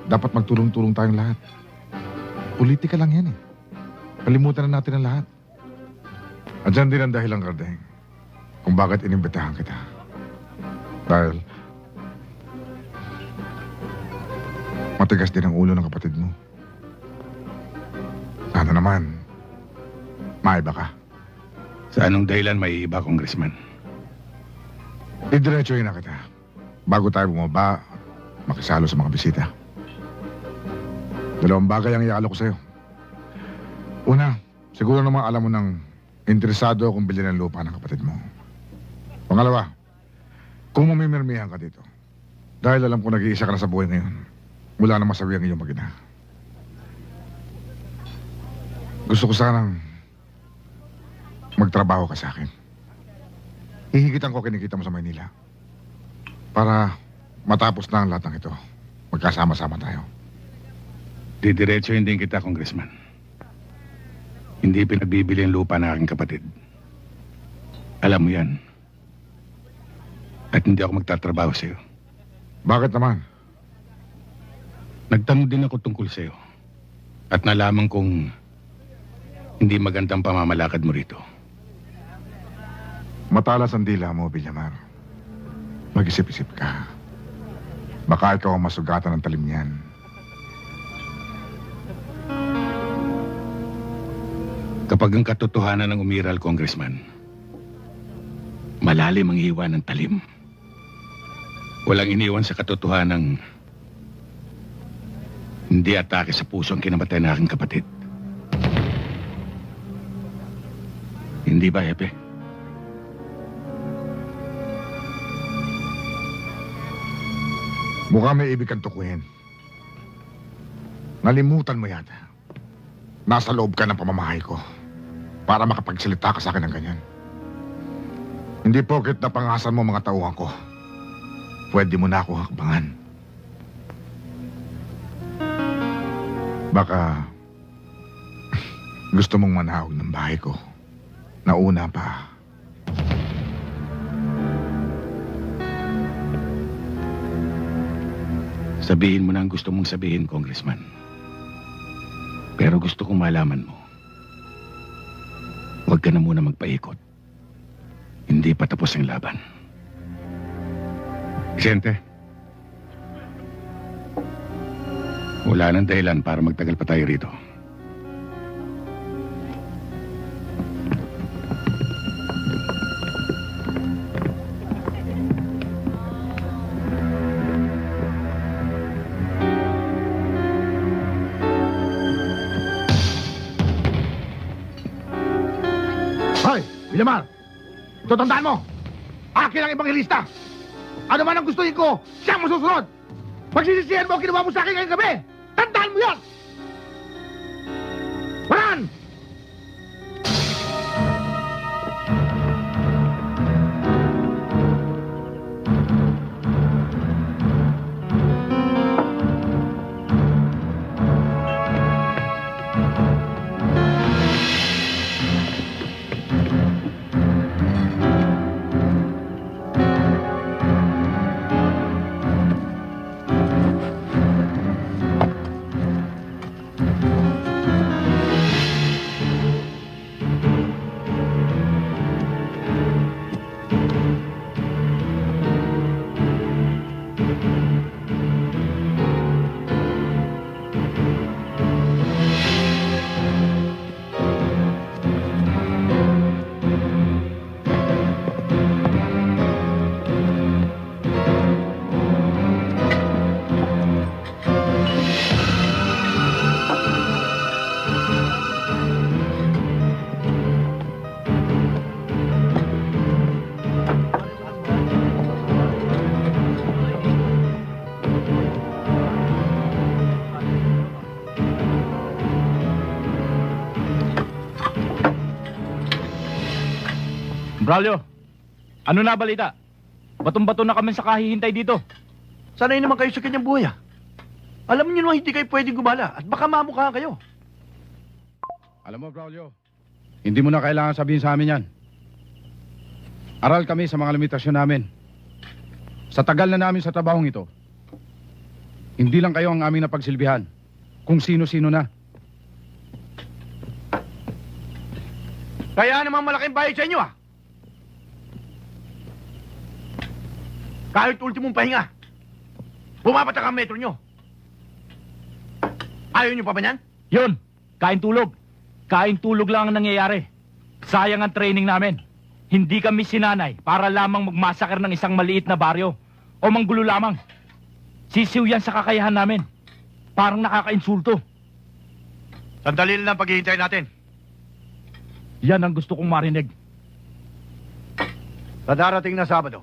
dapat magtulong-tulong tayong lahat. Politika lang yan eh. Kalimutan na natin ang lahat. At dyan din ang dahilan, Carding, kung bakit inimbitahan kita. Dahil matigas din ang ulo ng kapatid mo. Sana naman, maiba ka. Sa anong dahilan may iba, Congressman? Didiretsuhin na kita. Bago tayo bumaba, makisalo sa mga bisita. Dalawang bagay ang iaalok ko sa'yo. Una, siguro naman alam mo nang interesado akong bilhin ng lupa ng kapatid mo. Pangalawa, kung mamimirmihan ka dito, dahil alam ko nag-iisa ka na sa buhay ngayon, wala na masawi ang iyong mag-ina. Gusto ko sanang magtrabaho ka sa akin. Hihigitan ko kinikita mo sa Maynila para matapos na ang lahat ng ito. Magkasama-sama tayo. Didiretsuhin din kita, Congressman. Hindi pinagbibili ang lupa ng aking kapatid. Alam mo yan. At hindi ako magtatrabaho sa'yo. Bakit naman? Nagtanong din ako tungkol sa'yo. At nalaman kong hindi magandang pamamalakad mo rito. Matalas ang dila mo, Villamar. Mag-isip-isip ka. Baka ikaw ang masugatan ng talim niyan. Kapag ang katotohanan ng umiral, Congressman, malalim ang iwan ng talim. Walang iniwan sa katotohanan hindi atake sa puso ang kinamatay ng aking kapatid. Hindi ba, Epe? Mukhang may ibig kang tukuyin. Nalimutan mo yata. Nasa loob ka ng pamamahay ko para makapagsalita ka sa akin ng ganyan. Hindi porket napangasan mo mga tauhan ko. Pwede mo na ako hakbangan. Baka gusto mong manahog ng bahay ko. Nauna pa. Sabihin mo na ang gusto mong sabihin, Congressman. Pero gusto kong malaman mo. Huwag ka na muna magpaikot. Hindi pa tapos ang laban. Vicente, wala nang dahilan para magtagal pa tayo rito. Hoy, Villamar! Ito tandaan mo! Akin ang ebanghelista! Ano man ang gustuin ko, siyang masusunod! Pagsisisihan mo ang ginawa mo sa akin ngayong gabi! Tandaan mo yan! Waran! Braulio, ano na balita? Batong-bato na kami sa kahihintay dito. Sanay naman kayo sa kanyang buhay, ah. Alam niyo naman hindi kayo pwedeng gumala at baka mamukha kayo. Alam mo, Braulio, hindi mo na kailangan sabihin sa amin yan. Aral kami sa mga limitasyon namin. Sa tagal na namin sa trabahong ito, hindi lang kayo ang aming napagsilbihan, kung sino-sino na. Kaya naman malaking bayad sa inyo, ah. Kahit ultimong pahinga, bumabatak ang metro nyo. Ayaw nyo pa ba niyan? Yun, kain tulog. Kain tulog lang ang nangyayari. Sayang ang training namin. Hindi kami sinanay para lamang magmasaker ng isang maliit na baryo o manggulo lamang. Sisiw yan sa kakayahan namin. Parang nakakainsulto. Sandali lang ang paghihintay natin. Yan ang gusto kong marinig. Sa darating na Sabado,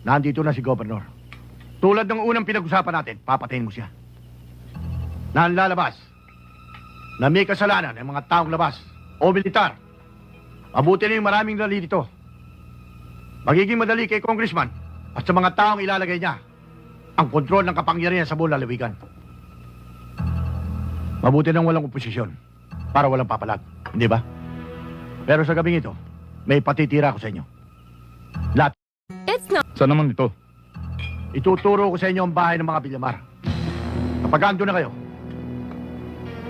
nandito na si Governor. Tulad ng unang pinag-usapan natin, papatayin mo siya. Na ang lalabas na may kasalanan ng mga taong labas o militar. Mabuti na yung maraming lali dito. Magiging madali kay Congressman at sa mga taong ilalagay niya ang kontrol ng kapangyarihan sa buong lalawigan. Mabuti nang walang oposisyon para walang papalag, hindi ba? Pero sa gabing ito, may patitira ako sa inyo. Lahat. It's not. Saan naman ito? ituturo ko sa inyo ang bahay ng mga Villamar. Kapag ando na kayo,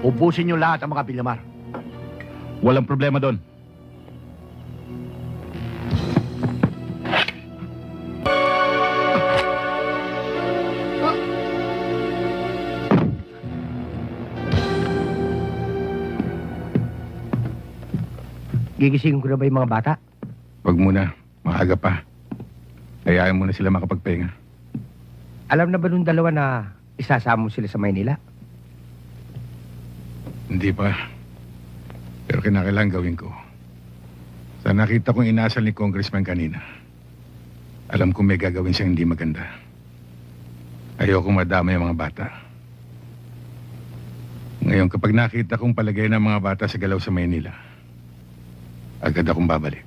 ubusin niyo lahat ang mga Villamar. Walang problema doon. Gigisingin ko na ba yung mga bata? Wag muna, maaga pa. Hayaan mo na sila makapagpahinga. Alam na ba nung dalawa na isasama mo sila sa Maynila? Hindi pa. Pero kinakailangan gawin ko. Sa nakita kong inasal ni Congressman kanina, alam kong may gagawin siyang hindi maganda. Ayokong madama yung mga bata. Ngayon, kapag nakita kong palagay ng mga bata sa galaw sa Maynila, agad akong babalik.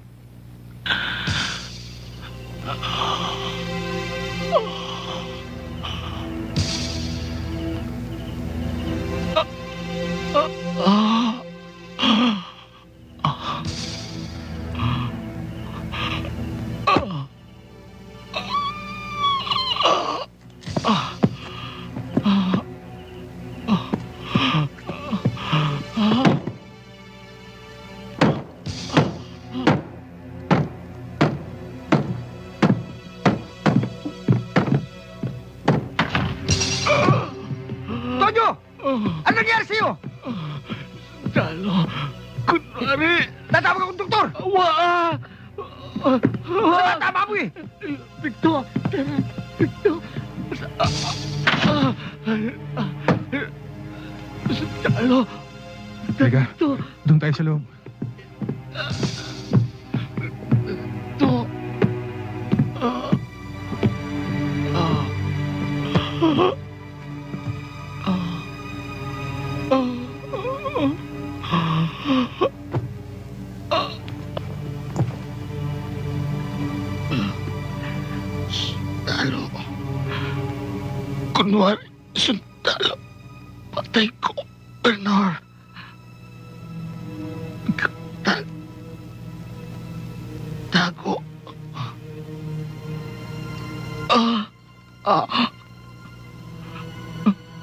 Tonyo! Ano nangyari sa'yo? Dalo, kunwari. Tatawag akong doktor! Waa! Sa tama mo eh! Victor! Victor! Dalo! Teka, doon tayo sa loob. To! Sundalo. Kunwari, sundalo. Patay ko, Bernard. Tago.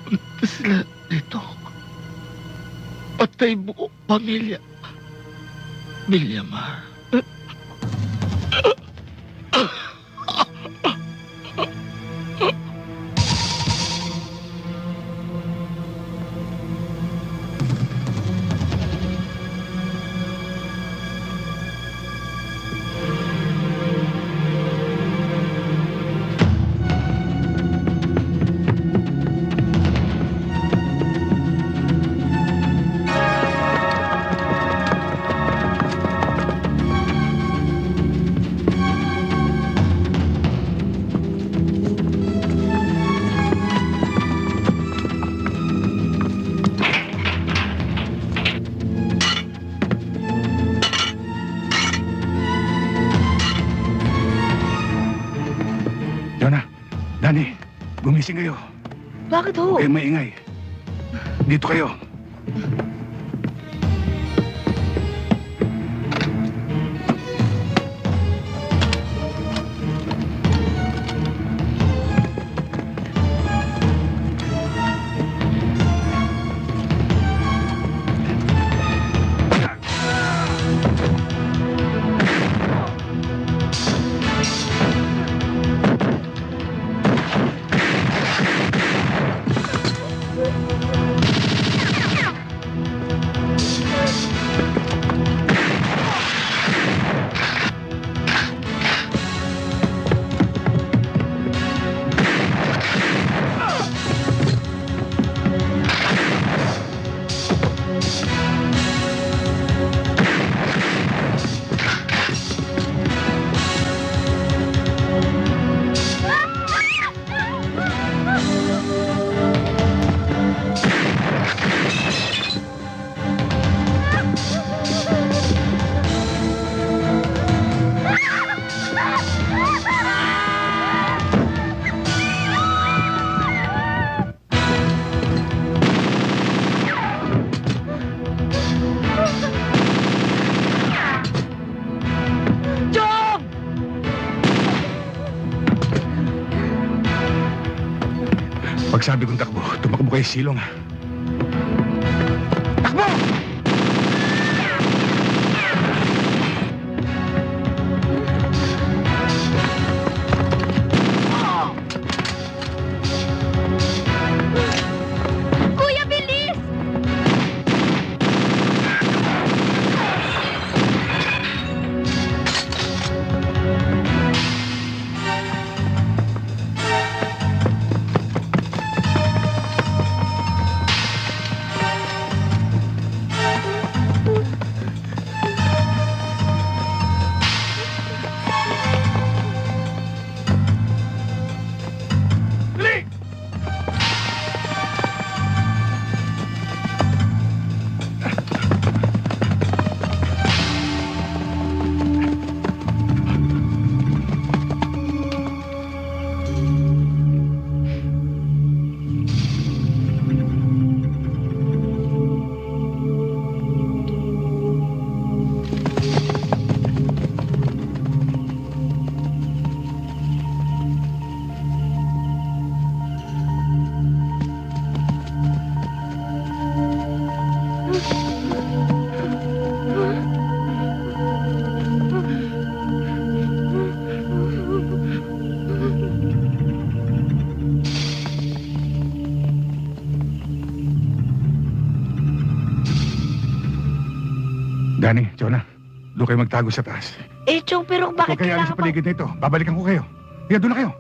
Punta sila dito. Patay buo pamilya. Villamar. Jonah, Danny, gumising kayo. Bakit ho? Huwag kayong maingay. Dito kayo. Pag sabi kong takbo, tumakbo kayo silong. Takbo! Kuya, bilis! Danny, Jonah, doon kayo magtago sa taas. Eh, Chong, pero bakit Huwag kayo alis sa paligid na ito. Babalikan ko kayo. Kaya doon na kayo.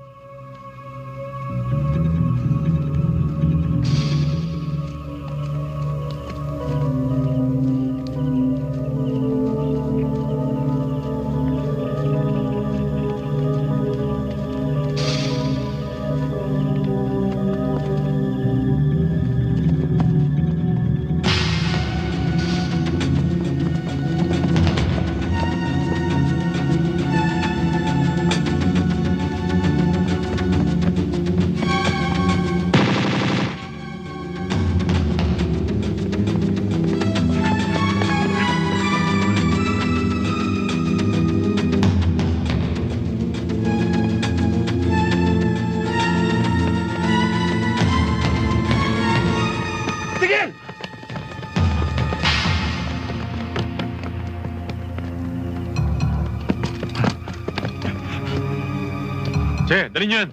Che, dali niyo yan.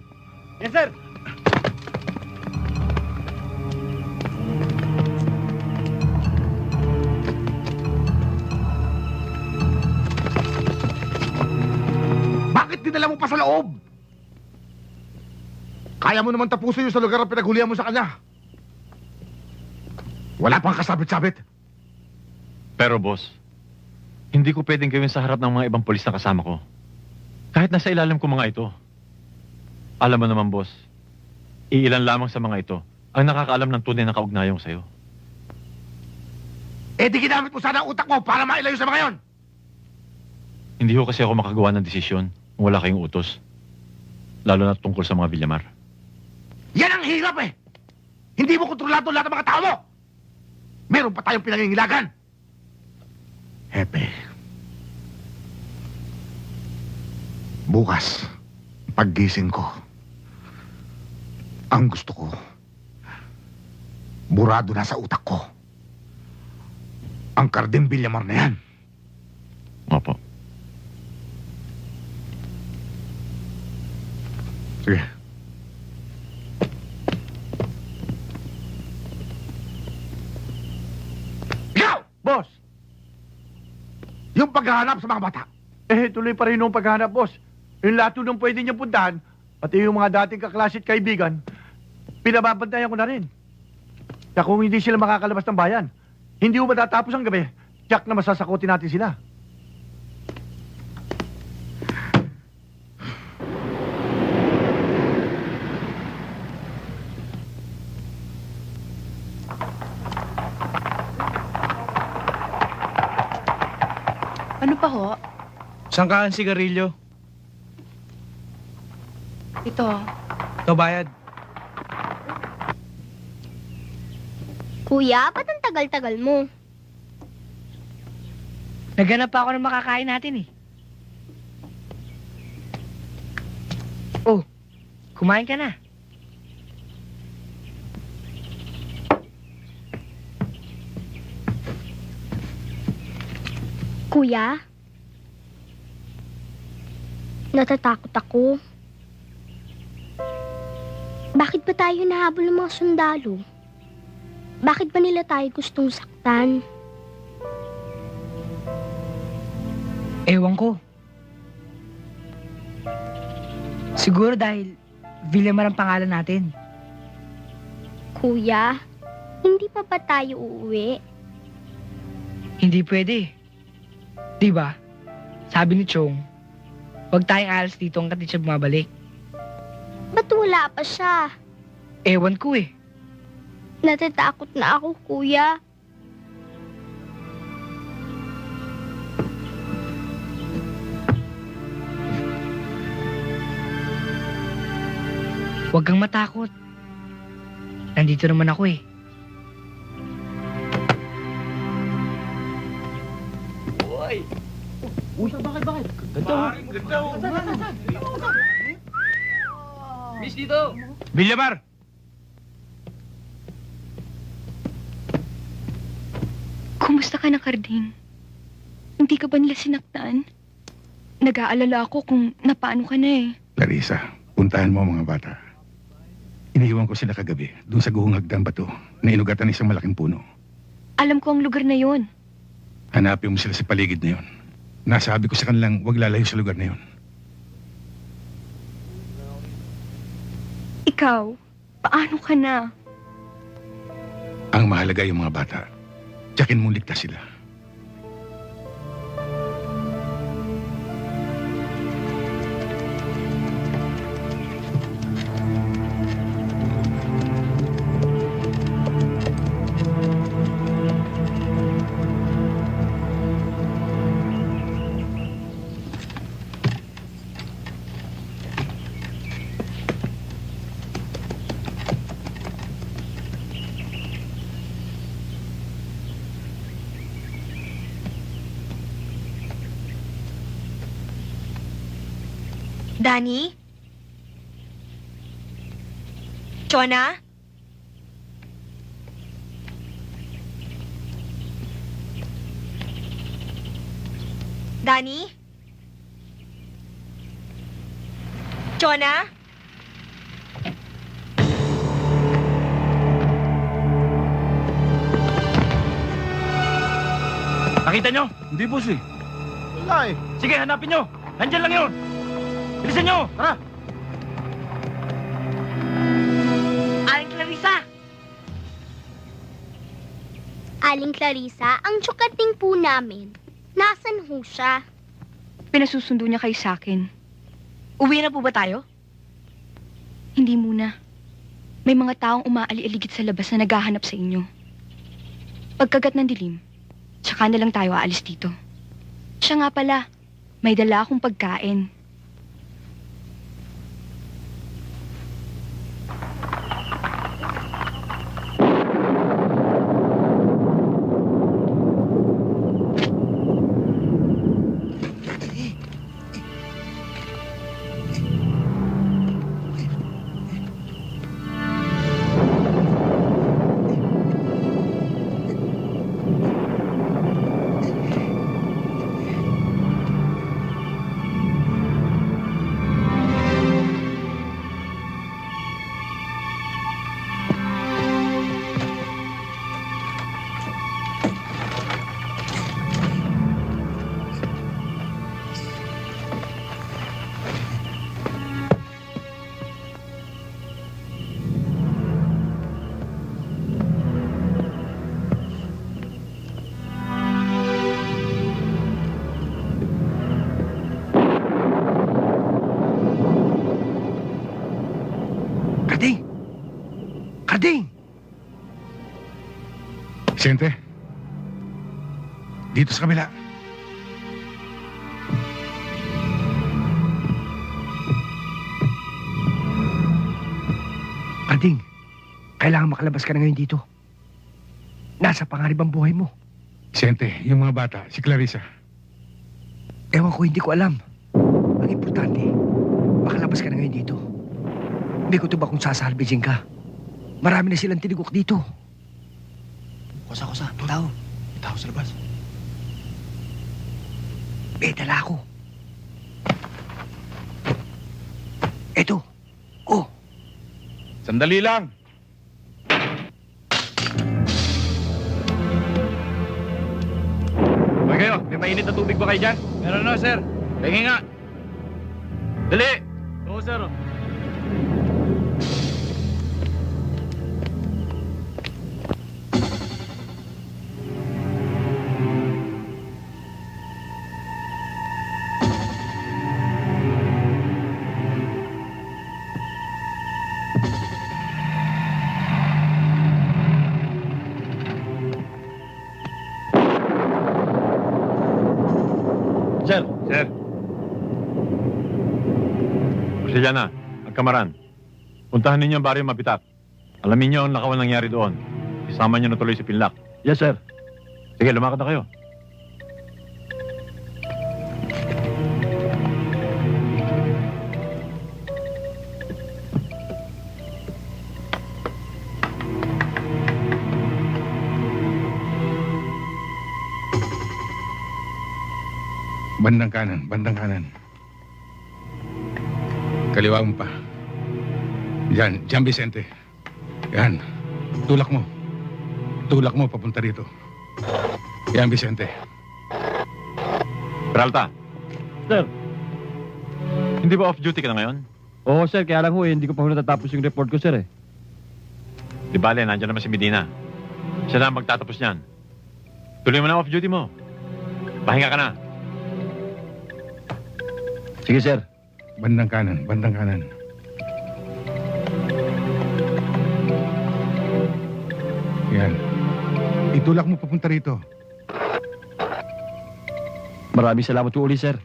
Yes, sir. Bakit dinala mo pa sa loob? Kaya mo naman tapusin yung sa lugar na pinaghulihan mo sa kanya. Wala pang kasabit-sabit. Pero boss, hindi ko pwedeng gawin sa harap ng mga ibang polis na kasama ko. Kahit nasa ilalim ko mga ito. Alam mo naman boss, iilan lamang sa mga ito ang nakakaalam ng tunay na kaugnayong sa'yo. Eh di ginamit mo sana ang utak mo para mailayo sa mga yon. Hindi ko kasi ako makagawa ng desisyon kung wala kayong utos. Lalo na tungkol sa mga Villamar. Yan ang hirap eh. Hindi mo kontrolado lahat ng mga tao mo. Meron pa tayong pinangingilagan. Hepe. Bukas, paggising ko, ang gusto ko, burado na sa utak ko. Ang Carding Villamar na yan. Opo. Sige. Ikaw! Boss! Yung paghahanap sa mga bata. Eh, tuloy pa rin yung paghanap, boss. Yung lahat nung pwede niyang puntahan, pati yung mga dating kaklase at kaibigan, pinababantayan ko na rin. Kaya kung hindi sila makakalabas ng bayan, hindi mo matatapos ang gabi, tiyak na masasakutin natin sila. Ano pa ho? Sangkaan sigarilyo. Ito. Ito bayad. Kuya, ba't ang tagal-tagal mo? Naghanap pa ako ng makakain natin eh. Oh, kumain ka na. Kuya? Natatakot ako. Bakit ba tayo nahabol ng mga sundalo? Bakit ba nila tayo gustong saktan? Ewan ko. Siguro dahil Villamar ang pangalan natin. Kuya, hindi pa ba tayo uuwi? Hindi pwede. Diba? Sabi ni Chong, huwag tayong alas dito hanggat di siya bumabalik. Ba't wala pa siya? Ewan ko eh. Natatakot na ako, kuya. Huwag kang matakot. Nandito naman ako eh. Uy, bakit? Ganda. Miss dito! Villamar! Kumusta ka na, Carding? Hindi ka ba nila sinaktan? Nag-aalala ako kung napaano ka na eh. Clarissa, puntahan mo ang mga bata. Iniiwan ko sila kagabi, doon sa guhong hagdang bato, na inugatan ng isang malaking puno. Alam ko ang lugar na yon. Hanapin mo sila sa paligid na yon. Nasabi ko sa kanilang huwag lalayo sa lugar na yon. Ikaw, paano ka na? Ang mahalaga yung mga bata. Tiyakin mong ligtas sila. Danny? Chona? Danny? Chona? Nakita nyo? Hindi, boss eh. Wala eh. Sige, hanapin nyo. Nandyan lang yun. Bilisan nyo! Tara! Aling Clarissa! Aling Clarissa, ang tsukating po namin. Nasaan ho siya? Pinasusundo niya kayo sa akin. Uwi na po ba tayo? Hindi muna. May mga taong umaali-aligid sa labas na naghahanap sa inyo. Pagkagat ng dilim, tsaka na lang tayo aalis dito. Siya nga pala, may dala akong pagkain. Carding! Sente, dito sa kabila. Carding, kailangan makalabas ka na ngayon dito. Nasa pangarib ang buhay mo. Sente, yung mga bata, si Clarissa. Ewan ko, hindi ko alam. Ang importante, makalabas ka na ngayon dito. Hindi ko to ba kung sasalbijin ka. Marami na silang tinigok dito. Kosa, tao. May tao sa labas. Dala ko. Eto. Oh. Sandali lang. Hoy kayo, may mainit na tubig ba kayo dyan? Meron na, sir. Tingin nga. Dali! Oo, sir. Sir. Sir. Pasiliana, at kamaran. Puntahan ninyo ang baryo Mabitak. Alamin niyo ang lakawan nangyari doon. Isama niyo na tuloy si Pinlock. Yes, sir. Sige, lumakad na kayo. Bandang kanan, bandang kanan. Kaliwa mo pa. Yan, Jan Vicente. Yan. Tulak mo. Tulak mo papunta rito. Yan, Vicente. Peralta. Sir. Hindi ba off-duty ka na ngayon? Oo, sir. Kaya lang hindi ko pa natatapos yung report ko, sir, eh. Di bale, nandiyan naman si Medina. Siya na ang magtatapos niyan. Tuloy mo na off-duty mo. Pahinga ka na. Sige, sir. Bandang kanan, bandang kanan. Yan. Itulak mo papunta rito. Maraming salamat po uli, sir.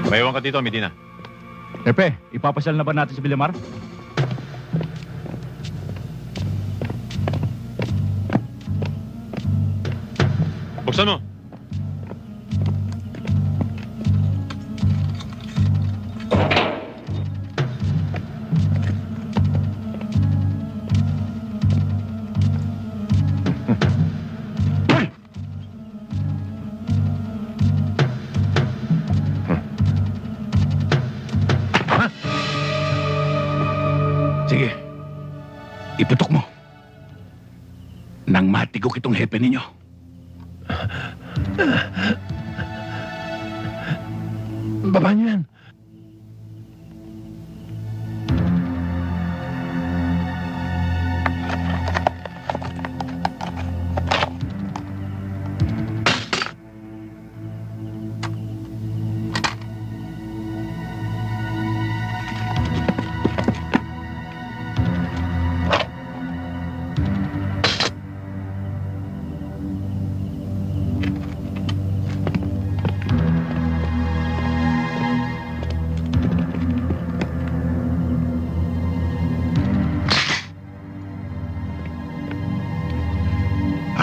Maiwan ka dito, Medina. Pepe, ipapasal na ba natin si Villamar? Buksan mo. Sige. Iputok mo. Nang matigok itong hepe ninyo. Baba niyo yan.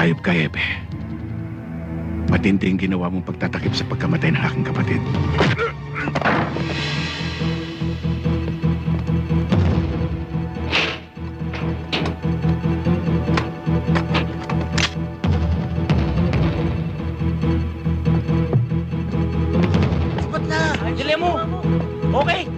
Ayop ka, Hepe. Matindi ang ginawa mong pagtatakip sa pagkamatay ng aking kapatid. Sapat na! Dili mo! Okay!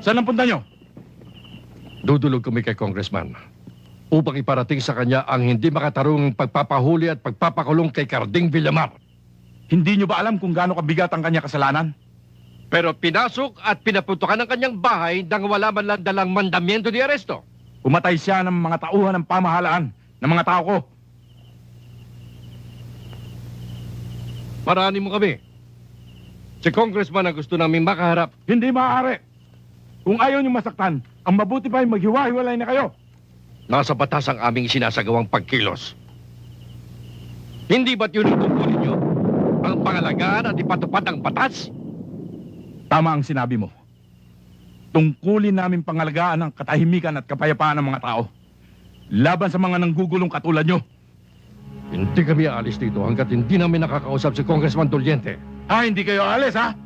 Saan ang punta nyo? Dudulog kami kay Congressman upang iparating sa kanya ang hindi makatarungang pagpapahuli at pagpapakulong kay Carding Villamar. Hindi nyo ba alam kung gaano kabigat ang kanya kasalanan? Pero pinasok at pinaputukan ng kanyang bahay nang wala man lang dalang mandamiento de aresto. Umatay siya ng mga tauhan ng pamahalaan ng mga tao ko. Marani mo kami. Si Congressman ang gusto namin makaharap. Hindi maaari. Kung ayaw nyo masaktan, ang mabuti pa ay maghiwa-hiwalay na kayo. Nasa batas ang aming sinasagawang pagkilos. Hindi ba't yun ang tungkulin nyo? Ang pangalagaan at ipatupad ang batas? Tama ang sinabi mo. Tungkulin namin pangalagaan ang katahimikan at kapayapaan ng mga tao. Laban sa mga nanggugulong katulad nyo. Hindi kami aalis dito hanggat hindi namin nakakausap si Congressman Doliente. Hindi kayo alis, ha?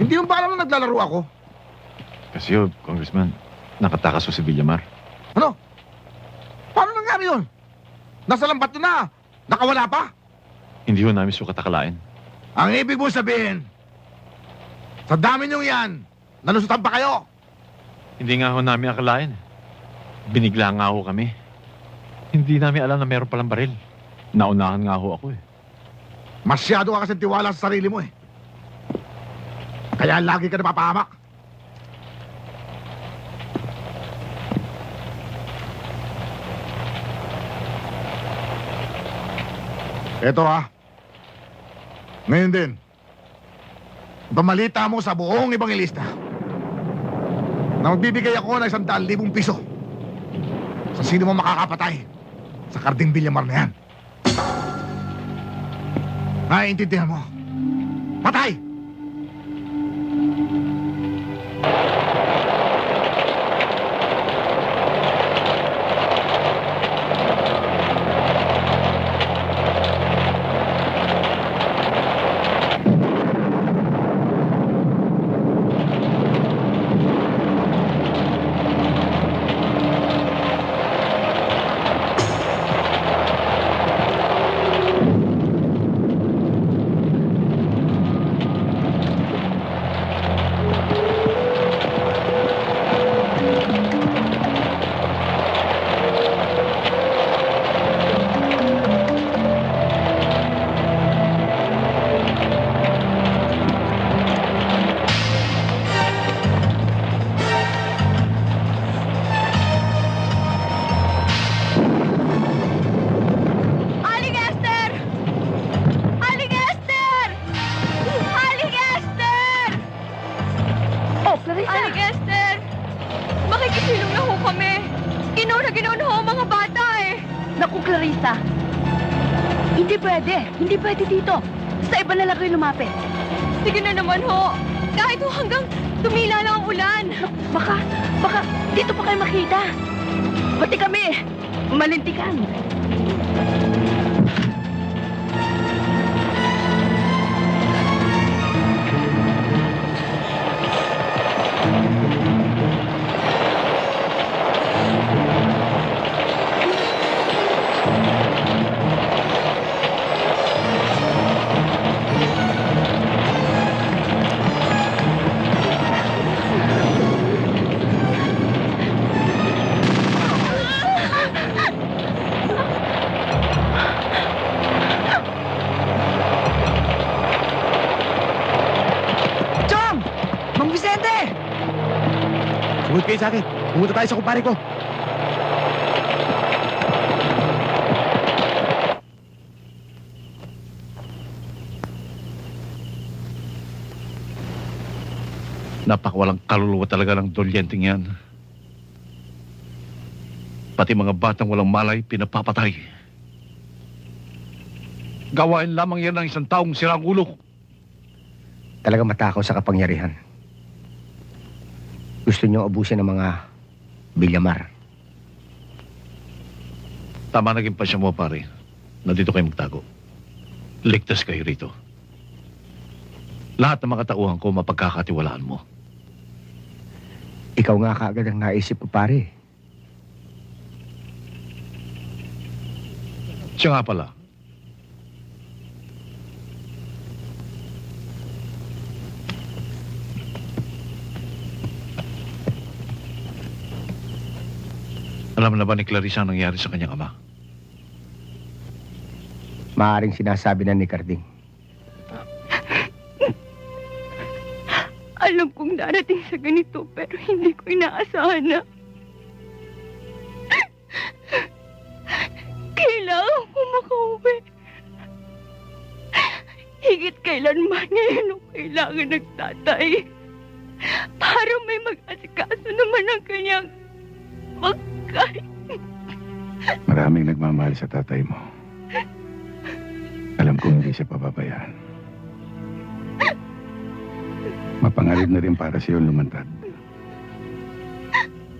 Hindi mo ba alam na naglalaro ako? Kasi yun, Congressman, nakatakas ko si Villamar. Ano? Paano nangyari yun? Nasa lambat nyo na. Nakawala pa. Hindi ho namin sukat akalain. Ang ibig mo sabihin, sa dami nyo yan, nalusutan pa kayo. Hindi nga ho namin akalain. Binigla nga ho kami. Hindi namin alam na meron palang baril. Naunahan nga ho ako eh. Masyado ka kasi tiwala sa sarili mo eh. Kaya lagi ka napapahamak. Eto Ngayon din, pamalita mo sa buong ebanghelista na magbibigay ako ng 100,000 piso sa sino mo makakapatay sa Carding Villamar na yan. Naiintindihan mo? Patay! Hindi pwede dito. Sa iba na lang kayo lumapit. Sige na naman ho. Kahit ho hanggang tumila lang ang ulan. Baka dito pa kayo makita. Pati kami, malintikan. kayo sa akin. Pumunta tayo sa kumpare ko. Napakawalang kaluluwa talaga ng dolyenteng yan. Pati mga batang walang malay, pinapapatay. Gawain lamang yan ng isang taong sirang ulo. Talaga matakaw sa kapangyarihan. Gusto niyo abusin ng mga Villamar. Tama naging pasya mo, pare. Na dito kayo magtago. Ligtas kayo rito. Lahat ng mga tauhan ko mapagkakatiwalaan mo. Ikaw nga kaagad ang naisip ko, pare. Siya nga pala. Alam na ba ni Clarissa ang nangyari sa kanyang ama? Maaring sinasabi na ni Carding. Alam kong darating sa ganito, pero hindi ko inaasahan na kailangan ko makauwi. Higit kailanman ngayon ang kailangan ng tatay para may mag-asikaso naman ang kanyang pagkain. Maraming nagmamahal sa tatay mo. Alam kong hindi siya pababayaan. Mapangarib na rin para sa iyo lumantad.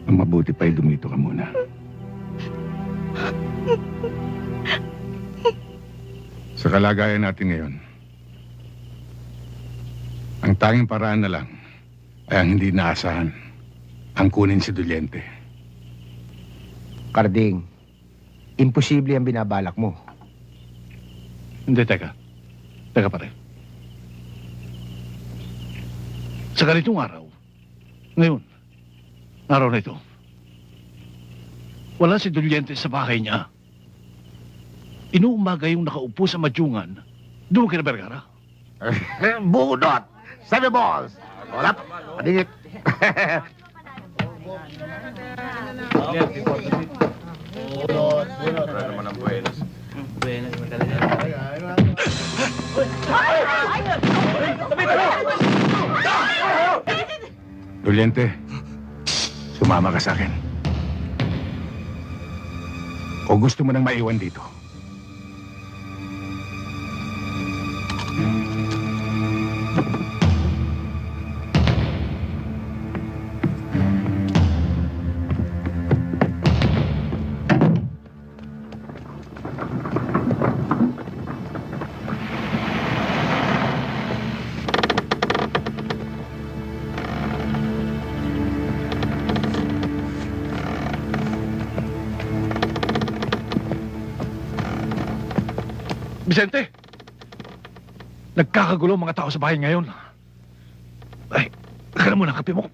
Ang mabuti pa'y dumito ka muna. Sa kalagayan natin ngayon, ang tanging paraan na lang ay ang hindi naasahan, ang kunin si Dulyente. Carding, imposible ang binabalak mo. Hindi, teka. Teka pare. Sa ganitong araw, ngayon, araw na ito, wala si Dulyente sa bahay niya. Inuumaga yung nakaupo sa madyungan, doon kina Vergara. Budot! 7 balls! Wala, padingit. Dulyente, sumama ka sa akin. O gusto mo nang maiwan dito? Vicente! Nagkakagulo ang mga tao sa bahay ngayon. Ay, kaya mo na kape mo.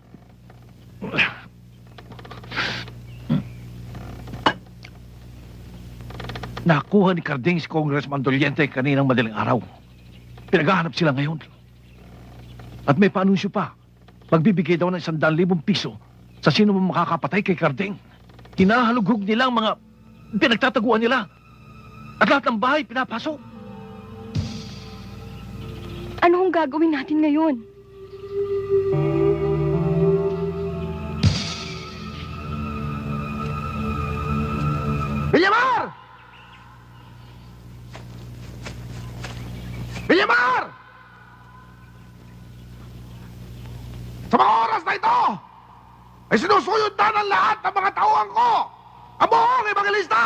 Nakuha ni Carding si Congressman Dolyente kaninang madaling araw. Pinaghahanap sila ngayon. At may paanunsyo pa. Magbibigay daw ng 100,000 piso sa sino mo makakapatay kay Carding. Hinahalughog nila ang mga pinagtataguan nila. At lahat ng bahay pinapasok. Ano ang gagawin natin ngayon? Villamar! Villamar! Sa mga oras na ito, ay sinusuyod na ng lahat ng mga tauhan ko ang buong evangelista!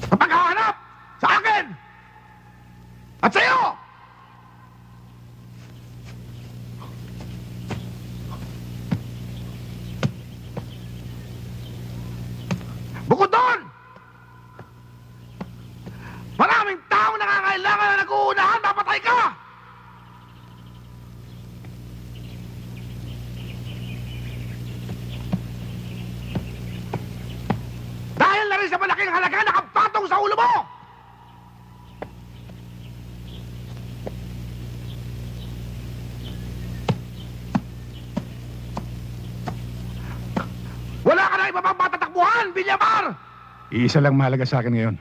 Sa paghahanap sa akin at sa iyo! Bukod doon, maraming taong nangangailangan na nag-uunahan, napatay ka! Dahil na rin sa malaking halaga nakapatong sa ulo mo! iba pang matatakbuhan, Villamar! Iisa lang mahalaga sa akin ngayon.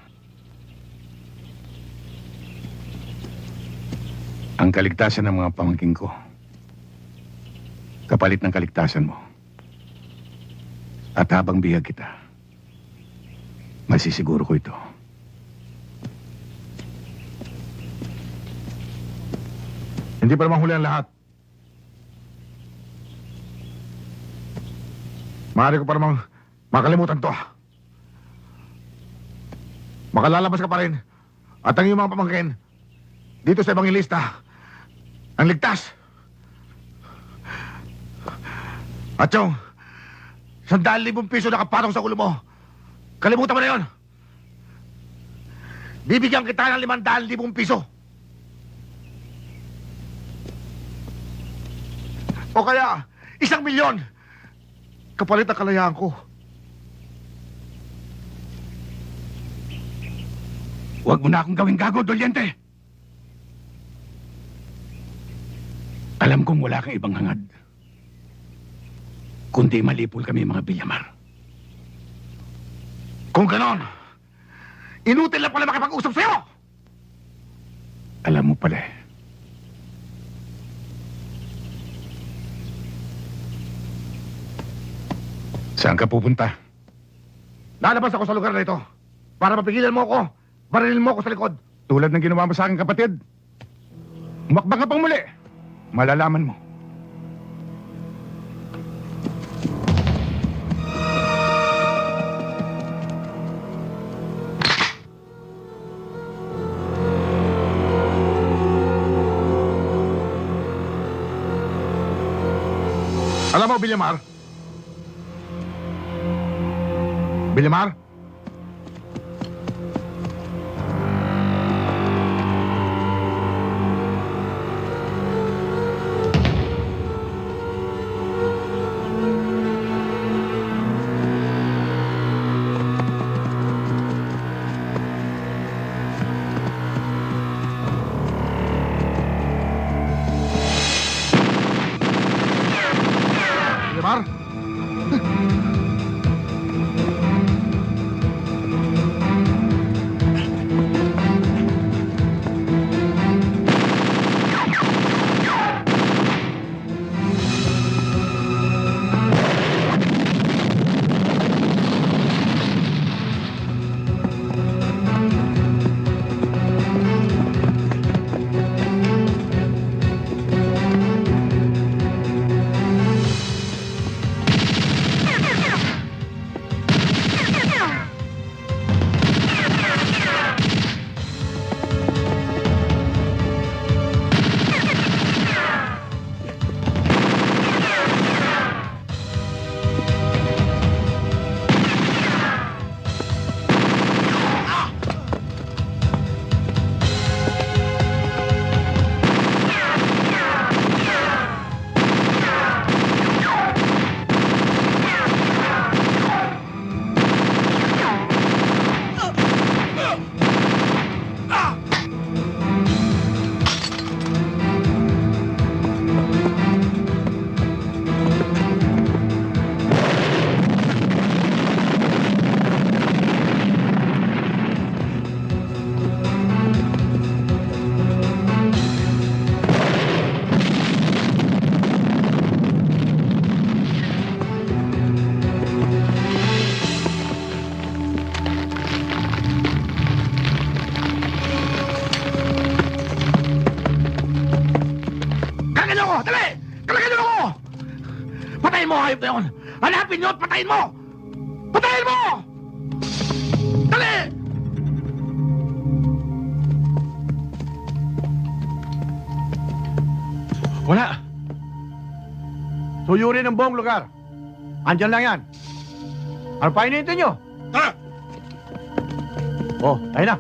Ang kaligtasan ng mga pamangkin ko. Kapalit ng kaligtasan mo. At habang bihag kita, masisiguro ko ito. Hindi pa naman huli ang lahat. Maaari ko pa namang makalimutan to. Makalalabas ka pa rin. At ang iyong mga pamangkin, dito sa Evangelista, ang ligtas. At yung 100,000 piso nakapatong sa ulo mo. Kalimutan mo na yun. Bibigyan kita ng 500,000 piso. O kaya, 1,000,000. Kapalit ang kalayaan ko. Huwag mo na akong gawing gago, Dolyente. Alam kong wala kang ibang hangad. Kundi malipol kami mga Villamar. Kung ganon, inutil na pala makipag-usap sa'yo! Alam mo pala eh. Saan ka pupunta? Lalabas ako sa lugar na ito para mapigilan mo ako, barilin mo ako sa likod. Tulad ng ginawa mo sa akin, kapatid. Umakbang ka pang muli. Malalaman mo. Alam mo, Villamar? Villamar? Villamar? Patayin mo, hayop na yun! Hanapin nyo at patayin mo! Patayin mo! Dali! Wala! Suyurin ang buong lugar. Andyan lang yan. Ano pa hinihintay nyo? Tara! Oh, ayun na.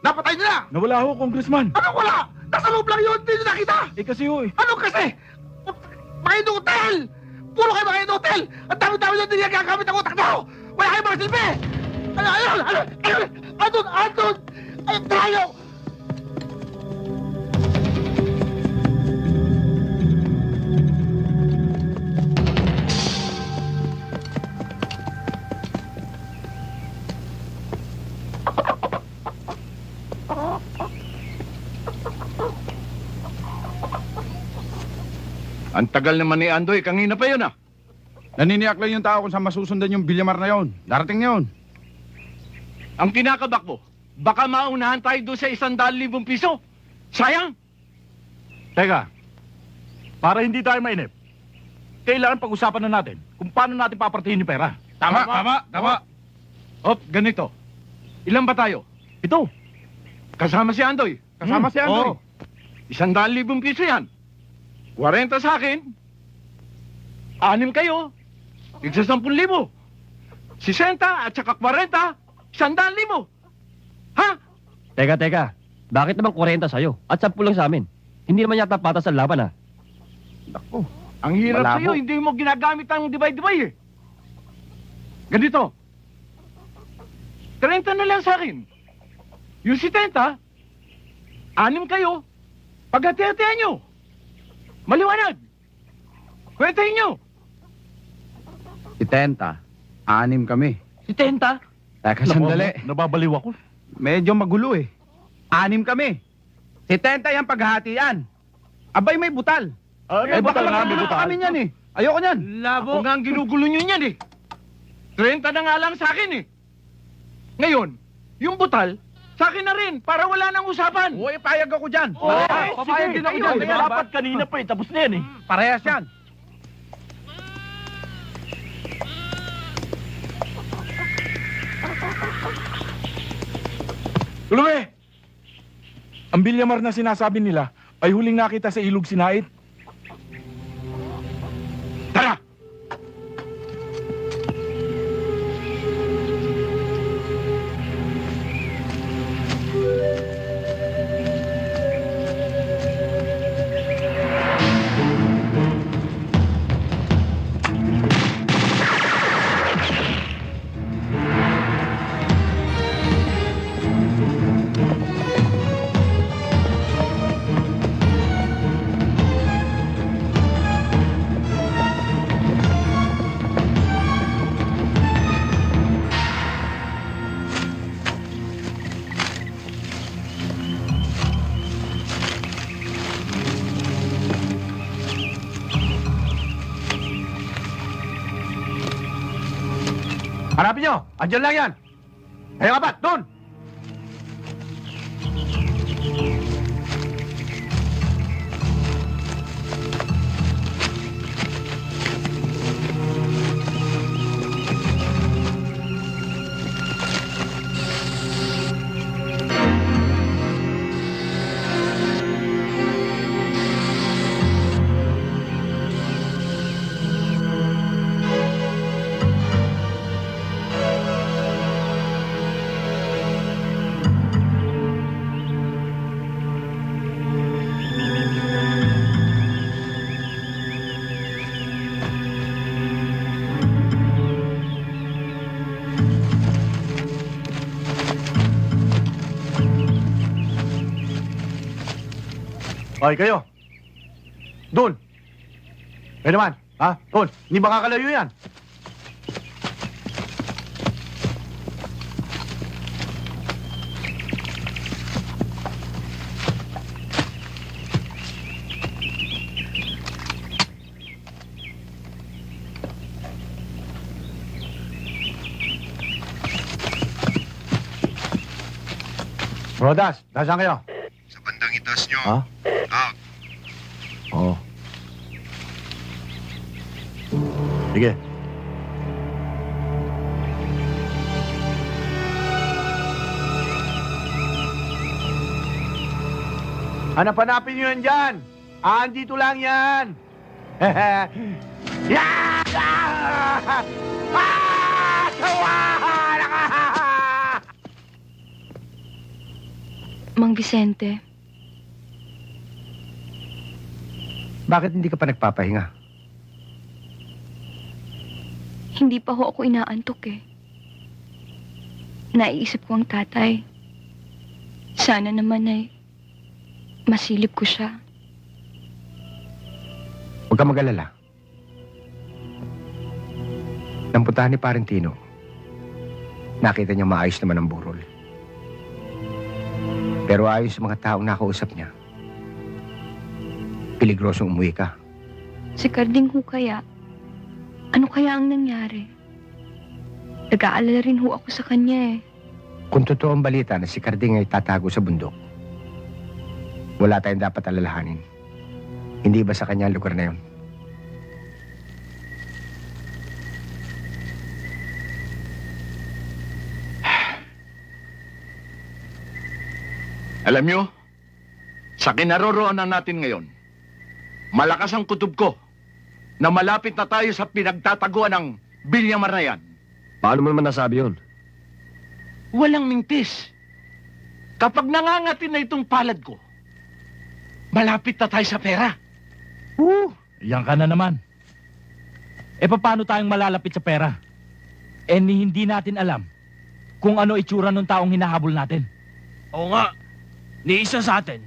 Napatay nila! Nawala ho, Congressman. Ano wala? Nasa loob lang yun! Hindi nyo nakita! Eh kasi ho eh. Ano kasi? Mga inutil! Puro kayo mga inutil! Ang dami-dami na din gagamit ang utak nyo! Wala kayo mga silbi! Andun! Ay, tayo! Ang tagal naman ni Andoy, kanina pa yun ah. Naniniyak lang yung tao kung saan masusundan yung Villamar na yun. Darating na yun. Ang kinakabak mo, baka maunahan tayo doon sa 100,000 piso. Sayang! Teka, para hindi tayo mainip, kailangan pag-usapan na natin kung paano natin papartihin yung pera. Tama. Op, ganito. Ilan ba tayo? 7. Kasama si Andoy. Kasama si Andoy. Oo. 100,000 piso yan. 40 sa akin. 6 kayo. Tigsa 10,000. 60 at saka 40. 100,000. Ha? Teka. Bakit naman 40 sa'yo? At 10 lang sa amin. Hindi naman yata patas ang laban, Naku, ang hirap Malabo. sa'yo. Hindi mo ginagamit ang divide-divide eh. Ganito. 30 na lang sa akin. Yung 70, 6 kayo. Paghati-hatihan nyo. Maliwanag. Kwentahin nyo. 70. 6 kami. 70? Teka, sandali. Nababaliw ako. Medyo magulo eh. 6 kami. 70 yung paghahatian. Abay, may butal. May baka butal nga, may magkagulo butal. kami niyan eh. Ayoko niyan. Labo. Ako nga ang ginugulo nyo niyan eh. 30 na nga lang sa akin eh. Ngayon, yung butal, sa akin na rin, para wala nang usapan. Uy, payag ako dyan. Papayag din ako dyan. Dapat kanina pa eh, tapos na yan eh. Parehas yan. Tulume! Ang Villamar na sinasabi nila ay huling nakita sa ilog Sinait. Tara! Hanapin nyo! Andyan lang yan! Ayun apat! Doon! Hoy, kayo. Doon. Kayo naman. Ha? Doon. Hindi makakalayo yan. Rodas, nasaan kayo? Sa bandang itas nyo. Ha? Out. Oo. Sige. Hanap-hanapin nyo yan dyan. Andito lang yan. Yeah! Mang Vicente, Bakit hindi ka pa nagpapahinga? Hindi pa ho ako inaantok eh. Naiisip ko ang tatay. Sana naman ay masilip ko siya. Huwag ka mag-alala. Nampuntahan ni Parentino. Nakita niya maayos naman ang burol. Pero ayos sa mga taong nakausap niya. Peligrosong umuwi ka. Si Carding ho kaya? Ano kaya ang nangyari? Nag-aalala rin ho ako sa kanya eh. Kung totoo ang balita na si Carding ay tatago sa bundok, wala tayong dapat alalahanin. Hindi ba sa kanya ang lugar na yun? Alam nyo, sa kinaroroonan natin ngayon, malakas ang kutob ko na malapit na tayo sa pinagtataguan ng Villamar na yan. Paano mo naman nasabi yun? Walang mintis. Kapag nangangatin na itong palad ko, malapit na tayo sa pera. Yan ka na naman. E paano tayong malalapit sa pera? Eh hindi natin alam kung ano itsura ng taong hinahabol natin. Oo nga. Ni isa sa atin,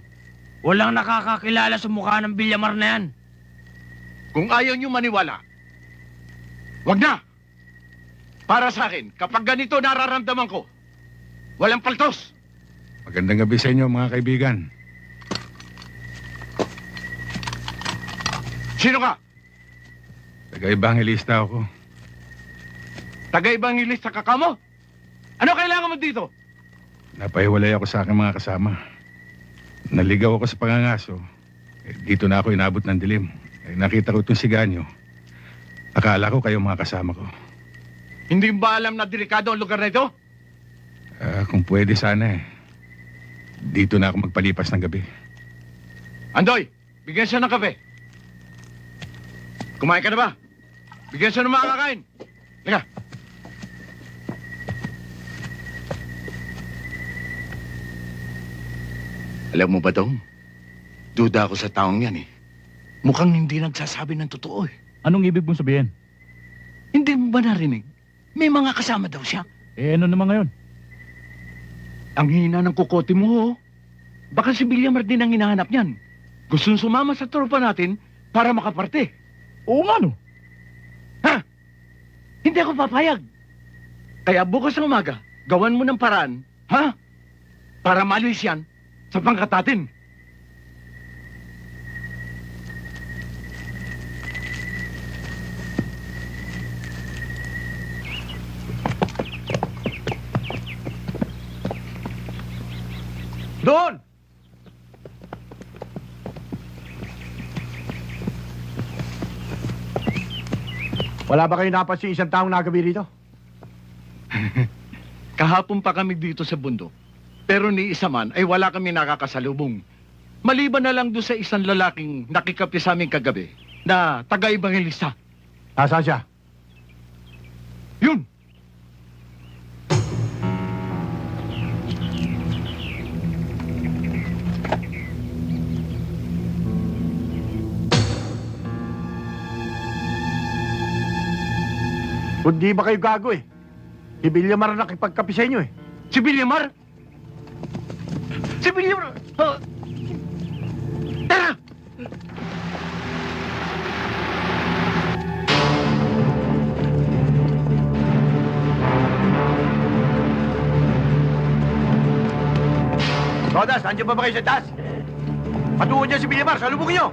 walang nakakakilala sa mukha ng Villamar na yan. Kung ayaw nyo maniwala, wag na. Para sa akin, kapag ganito nararamdaman ko, walang paltos. Magandang gabi sa inyo, mga kaibigan. Sino ka? Taga-ebangelista ako. Taga-ebangelista ka mo? Ano kailangan mo dito? Napahiwalay ako sa aking mga kasama. Naligaw ako sa pangangaso. Dito na ako inabot ng dilim. Nakita ko itong siganyo. Akala ko kayo mga kasama ko. Hindi ba alam na delikado ang lugar na ito? Kung pwede sana eh. Dito na ako magpalipas ng gabi. Andoy, bigyan siya ng kape. Kumain ka na ba? Bigyan siya ng mga kakain. Liga. Alam mo ba, Dong? Duda ako sa taong yan eh. Mukhang hindi nagsasabi ng totoo eh. Anong ibig mong sabihin? Hindi mo ba narinig? May mga kasama daw siya. Eh ano naman ngayon? Ang hina ng kukote mo, ho. Baka si Villamar din ang hinahanap niyan. Gustong sumama sa tropa natin para makaparte. Oo nga no. Ha? Hindi ako papayag. Kaya bukas ng umaga, gawan mo ng paraan, ha? Para malis yan sa pangkat natin. Doon! Wala ba kayo napansin isang taong nagabi rito? Kahapon pa kami dito sa bundok. Pero ni isa man ay wala kami nakakasalubong. Maliban na lang doon sa isang lalaking nakikapi sa amin kagabi na taga-ebangelista. Nasaan siya? Yun! Kundi ba kayo gago eh? Si Villamar ang nakipagkapi sa inyo eh. Si Villamar? Si Villamar? Tara! Rodas, nandiyan ba kayo sa taas? Patungo niya si Villamar, salubungin niyo!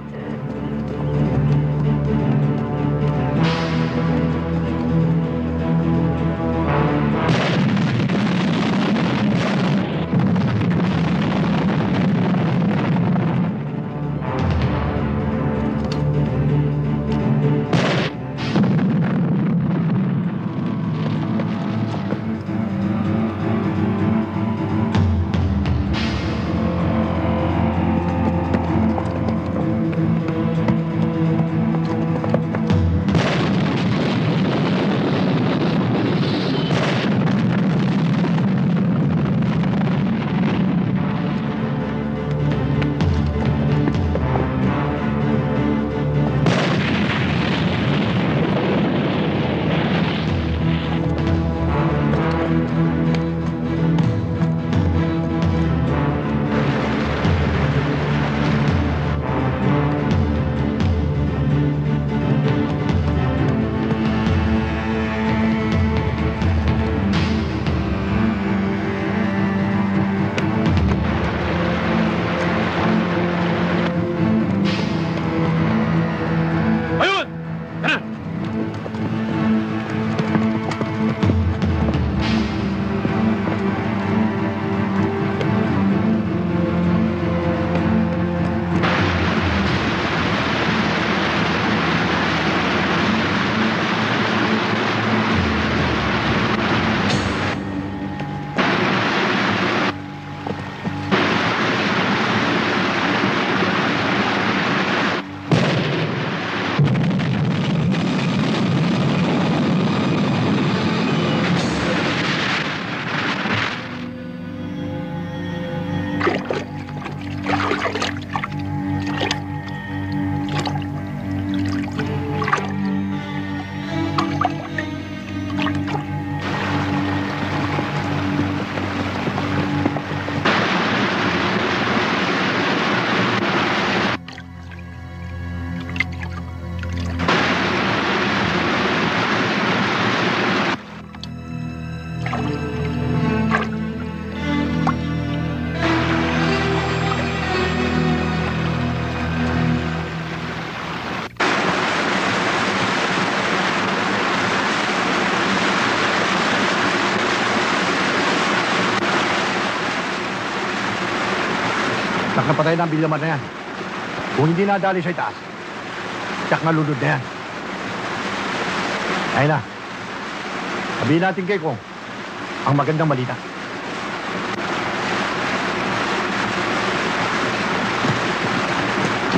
Tsak na patay na ang Villamar na yan. Kung hindi nadali sa itaas, tsak na lunod na yan. Ayun na. Sabihin natin kay Kong ang magandang balita.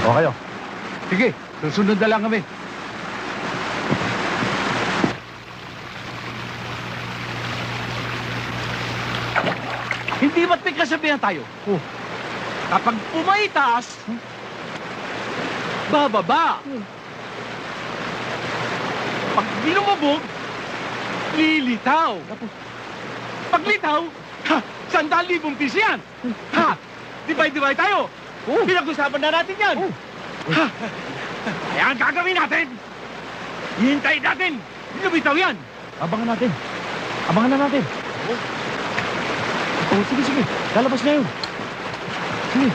O kayo. Sige, susunod na lang kami. Hindi ba't may kasabihan tayo? Kapag umaitaas, bababa. Pag binumabog, lilitaw. Pag litaw, 100,000 piso yan. Ha? Divide tayo. Pinag-usapan na natin yan. Ha? Kaya ang gagawin natin, hihintayin natin. Lumitaw yan. Abangan natin. Abangan na natin. Oh, sige. Lalabas na yun. Sige.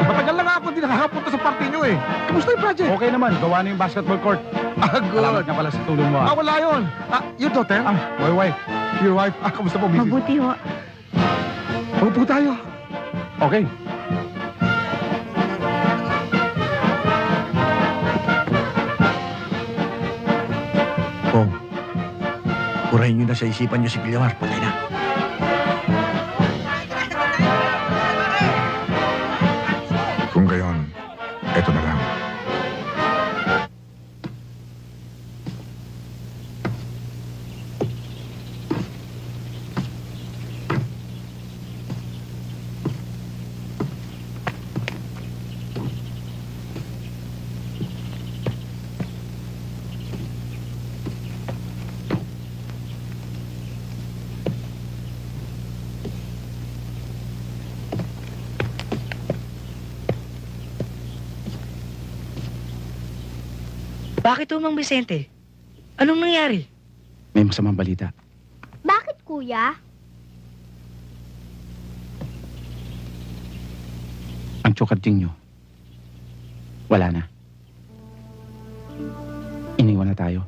Matagal na nga ako hindi nakakapunta sa party nyo eh. Kamusta yung project? Okay naman, gawa na yung basketball court. Good. Salamat nga pala sa tulong mo. Wala yun. Your daughter? My wife. Your wife? Kamusta po, Mrs.? Mabuti ho. Upo tayo. Okay. Kong, purahin nyo na sa isipan nyo si Villamar. Patay na. Kung gayon, eto na lang. Bakit ho, Mang Vicente? Anong nangyari? May masamang balita. Bakit, kuya? Ang tsukadjing nyo, wala na. Iniwan na tayo.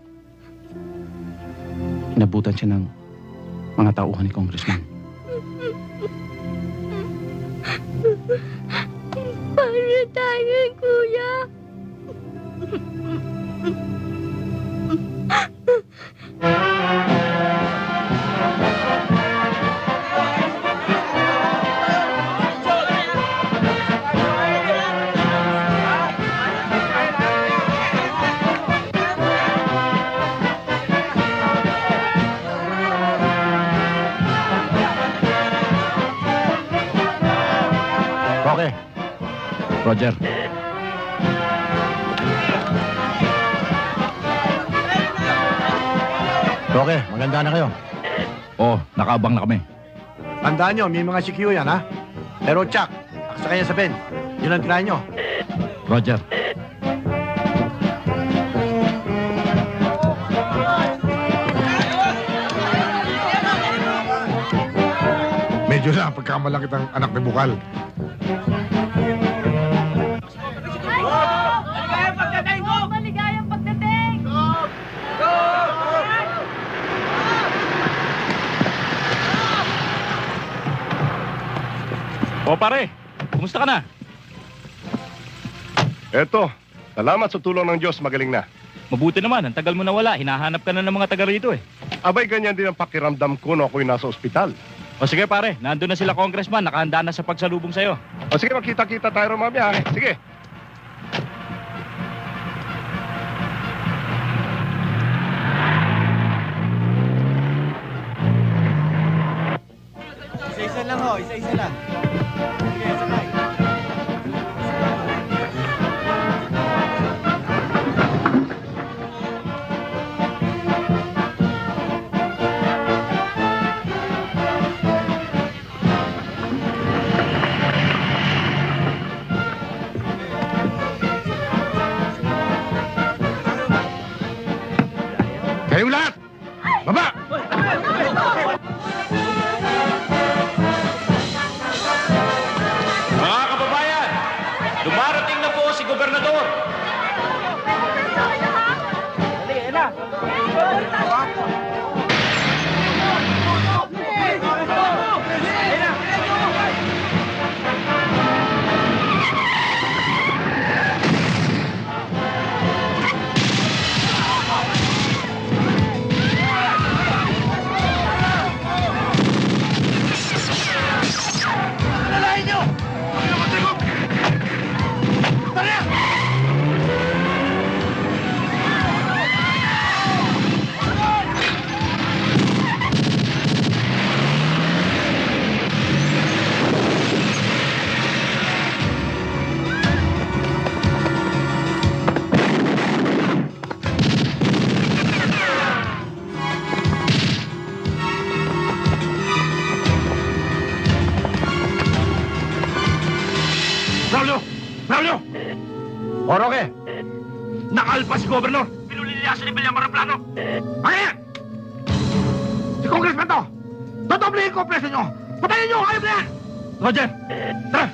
Inabutan siya ng mga tauhan ni Congressman. Paano tayo, kuya? Okay. Roger. Okay, maganda na kayo. Oh, nakaabang na kami. Tandaan nyo, may mga CQ yan, ha? Pero Chuck, aksa kanya sa pen. Yun ang tirahan nyo. Roger. Medyo na, pagkamalang kitang anak ni Bukal. Maligayang pagdating ko! Maligayang pagdating! O pare, kumusta ka na? Eto, salamat sa tulong ng Diyos, magaling na. Mabuti naman, ang tagal mo na wala. Hinahanap ka na ng mga taga rito eh. Abay, ganyan din ang pakiramdam ko no ako'y nasa ospital. O sige pare, nandun na sila congressman, nakahanda na sa pagsalubong sa'yo. O sige, magkita-kita tayo rin mamaya. Sige. Isa-isa lang ho, isa-isa lang. Sige, sabay. Kayong lahat! Baba! Mga kababayan, dumarating na po si Gobernador. Braulio! Braulio! O, Roque! Nakalpas si Gobernador! Pinuliliyasan ni Villamar ang plano! Ano yan? Si Congressman to! Dodoblihin ko ang preso nyo! Patayin nyo! Hayop na yan! Roger! Tara!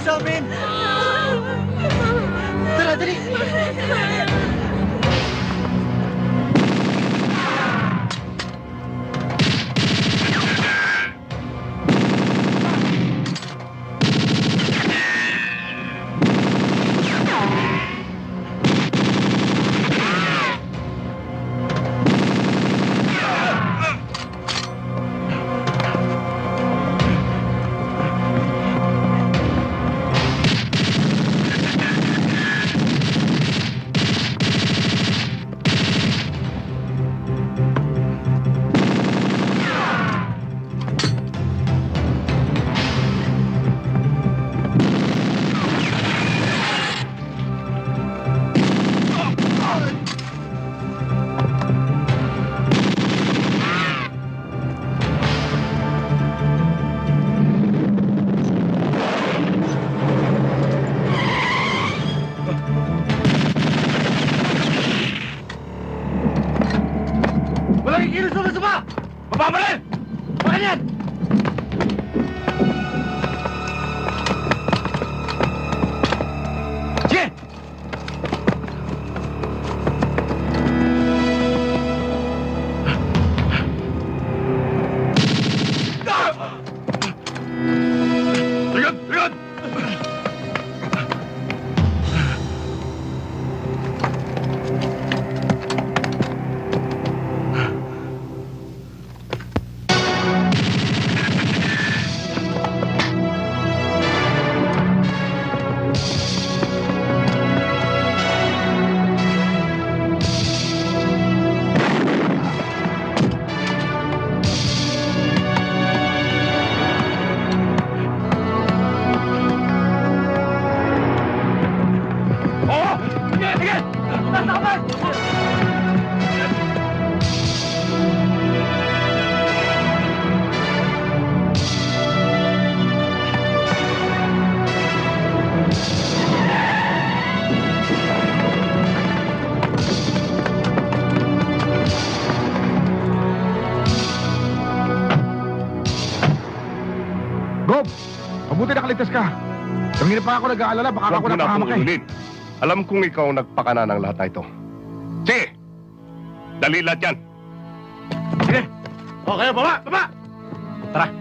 sa amin! Tara, dali! Babalin! Bakit yan? Sige! Ligad! Ligad! Oo! Sige! Sige! Nasa kamay! Gob! Mabuti nakaligtas ka. Kanina pa ako nag-aalala, baka Huwag ako mo na napahamak akong eh. ulunin. Alam kong ikaw ang nagpakana ng lahat na ito. Sige! Dali lahat yan. Sige! O, kayo, baba! Baba! Tara!